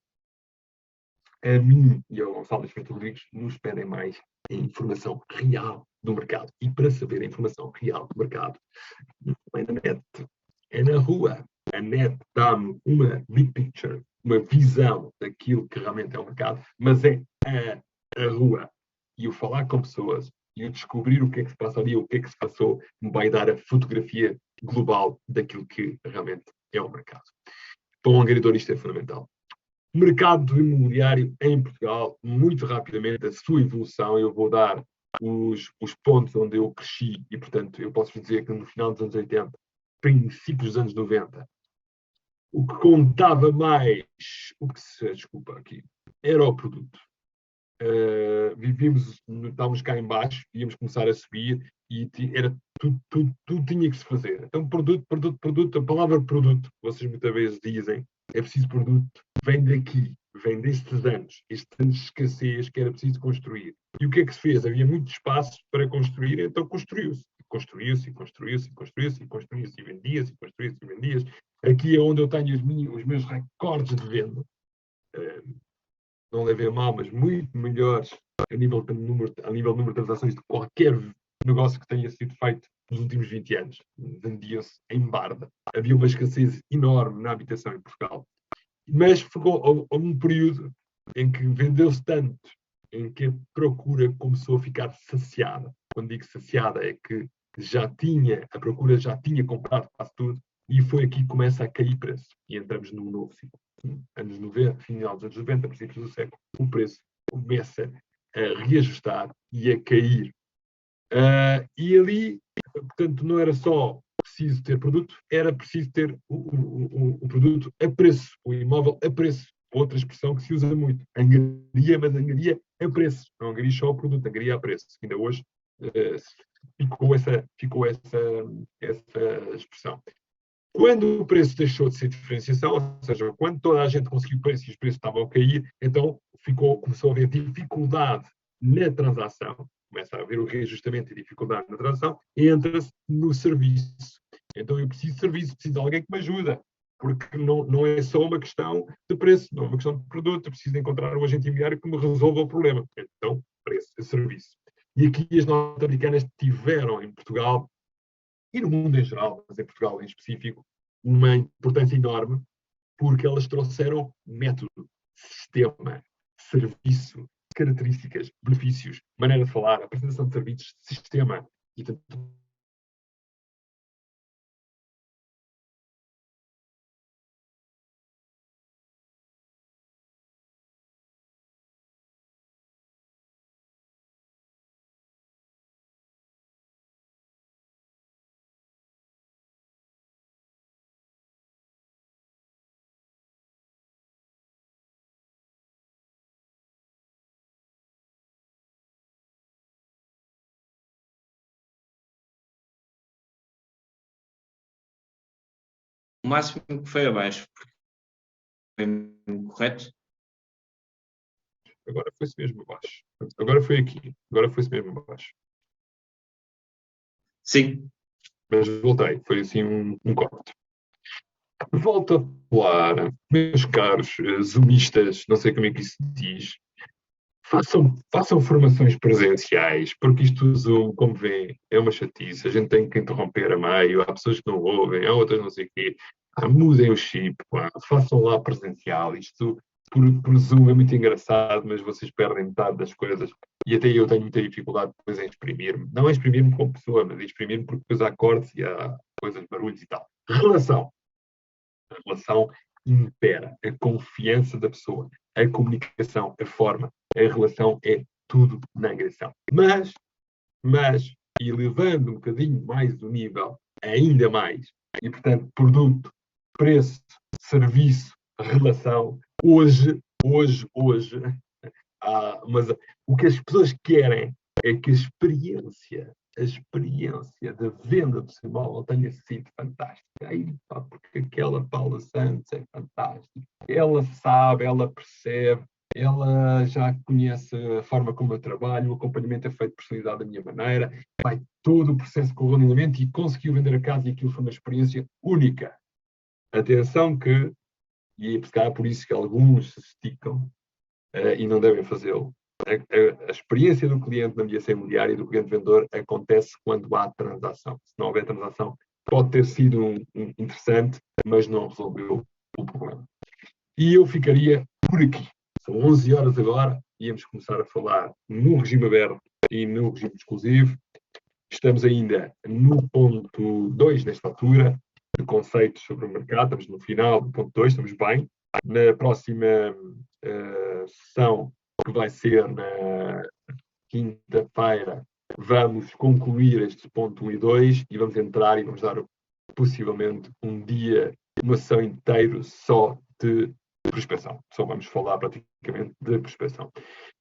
S1: a mim e ao Gonçalo Freitas Rodrigues nos pedem mais a informação real do mercado. E para saber a informação real do mercado, não é na net, é na rua. A net dá-me uma big picture, uma visão daquilo que realmente é o mercado, mas é a rua. E o falar com pessoas e o descobrir o que é que se passa ali, o que é que se passou, me vai dar a fotografia global daquilo que realmente é o mercado. Para um angariador isto é fundamental. Mercado imobiliário em Portugal, muito rapidamente, a sua evolução, eu vou dar os pontos onde eu cresci e, portanto, eu posso dizer que no final dos anos 80, princípios dos anos 90, o que contava mais, desculpa aqui, era o produto. Estávamos cá em baixo, íamos começar a subir e era tudo tinha que se fazer. Então, produto, a palavra produto, vocês muitas vezes dizem, é preciso produto, vem daqui, vem destes anos, estes anos de escassez que era preciso construir. E o que é que se fez? Havia muito espaço para construir, então construiu-se. Construiu-se, e vendia-se, e construiu-se, e vendia-se. Aqui é onde eu tenho os meus recordes de venda. Não levei a mal, mas muito melhores a nível de número de transações de qualquer negócio que tenha sido feito nos últimos 20 anos. Vendia-se em barda. Havia uma escassez enorme na habitação em Portugal. Mas houve um período em que vendeu-se tanto, em que a procura começou a ficar saciada. Quando digo saciada é que a procura já tinha comprado quase tudo, e foi aqui que começa a cair preço. E entramos num novo ciclo. Anos 90, final dos anos 90, princípios do século, o preço começa a reajustar e a cair. E ali, portanto, não era só preciso ter produto, era preciso ter o produto a preço, o imóvel a preço. Outra expressão que se usa muito, angaria, mas angaria a preço. Não angaria só o produto, angaria a preço. Ainda hoje ficou essa expressão. Quando o preço deixou de ser diferenciação, ou seja, quando toda a gente conseguiu preço e os preços estavam a cair, então começou a haver dificuldade na transação, começa a haver o reajustamento e dificuldade na transação, e entra-se no serviço. Então eu preciso de serviço, preciso de alguém que me ajuda. porque não é só uma questão de preço, não é uma questão de produto, eu preciso encontrar um agente imobiliário que me resolva o problema. Então, preço, serviço. E aqui as norte-americanas tiveram em Portugal, e no mundo em geral, mas em Portugal em específico, uma importância enorme, porque elas trouxeram método, sistema, serviço, características, benefícios, maneira de falar, apresentação de serviços, sistema. E, portanto,
S2: O máximo que foi abaixo, porque foi correto?
S1: agora foi-se mesmo abaixo. Agora foi aqui. Agora foi-se mesmo abaixo.
S2: Sim.
S1: Mas voltei. Foi assim um corte. Volto a falar, meus caros zoomistas, não sei como é que isso se diz, façam formações presenciais, porque isto do Zoom, como vêem, é uma chatice. A gente tem que interromper a meio, há pessoas que não ouvem, há outras não sei o quê. Mudem o chip, pá, façam lá presencial. Isto por Zoom é muito engraçado, mas vocês perdem metade das coisas. E até eu tenho muita dificuldade depois em exprimir-me. Não em exprimir-me como pessoa, mas em exprimir-me porque depois há cortes e há coisas, barulhos e tal. Relação. A relação impera, a confiança da pessoa, a comunicação, a forma, a relação é tudo na agressão. Mas, e elevando um bocadinho mais o nível, ainda mais, e portanto, produto, preço, serviço, relação, hoje, mas o que as pessoas querem é que a experiência da venda do seu imóvel tenha sido fantástica. Aí, pá, porque aquela Paula Santos é fantástica. Ela sabe, ela percebe, ela já conhece a forma como eu trabalho, o acompanhamento é feito personalizado da minha maneira, vai todo o processo com o alinhamento e conseguiu vender a casa e aquilo foi uma experiência única. Atenção que, e é se calhar por isso que alguns se esticam, e não devem fazê-lo. A experiência do cliente na mediação imobiliária e do cliente vendedor acontece quando há transação. Se não houver transação, pode ter sido interessante, mas não resolveu o problema. E eu ficaria por aqui. São 11 horas agora, íamos começar a falar no regime aberto e no regime exclusivo. Estamos ainda no ponto 2, nesta altura, de conceitos sobre o mercado. Estamos no final do ponto 2, estamos bem. Na próxima sessão, que vai ser na quinta-feira, vamos concluir este ponto 1 e 2 e vamos entrar e vamos dar possivelmente um dia, uma sessão inteira só de prospecção. Só vamos falar praticamente de prospecção.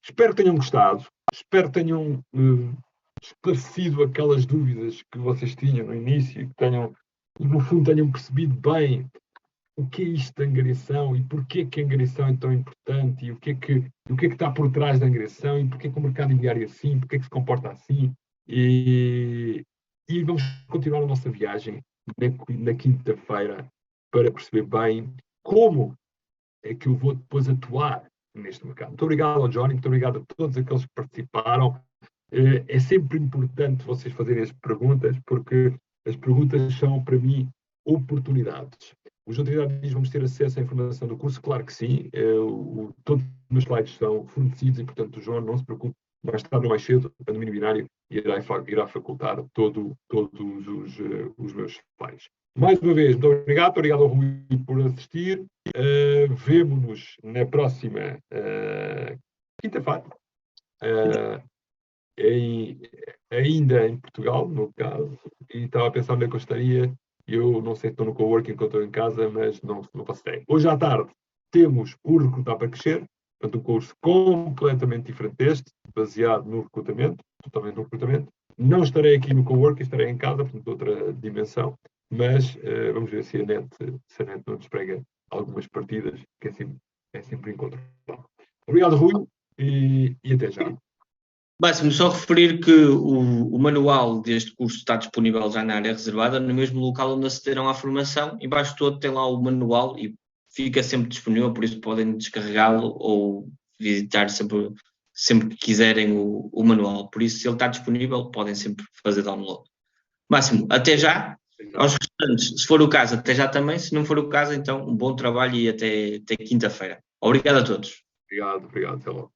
S1: Espero que tenham gostado, espero que tenham esclarecido aquelas dúvidas que vocês tinham no início, que tenham, no fundo, tenham percebido bem o que é isto da angariação e porquê que a angariação é tão importante e o que é que está por trás da angariação e porquê que o mercado imobiliário é assim, porquê que se comporta assim. E vamos continuar a nossa viagem na quinta-feira para perceber bem como é que eu vou depois atuar neste mercado. Muito obrigado ao Johnny, muito obrigado a todos aqueles que participaram. É sempre importante vocês fazerem as perguntas, porque as perguntas são, para mim, oportunidades. Os utilidades vamos ter acesso à informação do curso? Claro que sim. Todos os meus slides são fornecidos e, portanto, o João, não se preocupe, mais tarde ou mais cedo, a domínio binário irá facultar todos os meus slides. Mais uma vez, muito obrigado ao Rui por assistir. Vemo-nos na próxima quinta-feira. Ainda em Portugal, no caso, e estava a pensar onde é que eu estaria. Eu não sei se estou no coworking, que eu estou em casa, mas não faço ideia. Hoje à tarde temos o Recrutar para Crescer, portanto, um curso completamente diferente deste, baseado no recrutamento, totalmente no recrutamento. Não estarei aqui no coworking, estarei em casa, portanto, outra dimensão, mas vamos ver se a net não desprega algumas partidas, que é sempre encontro. Obrigado, Rui, e até já.
S2: Máximo, só referir que o manual deste curso está disponível já na área reservada, no mesmo local onde acederam à formação. Embaixo todo tem lá o manual e fica sempre disponível, por isso podem descarregá-lo ou visitar sempre que quiserem o manual. Por isso, se ele está disponível, podem sempre fazer download. Máximo, até já. Aos restantes, se for o caso, até já também. Se não for o caso, então, um bom trabalho e até quinta-feira. Obrigado a todos.
S1: Obrigado, até logo.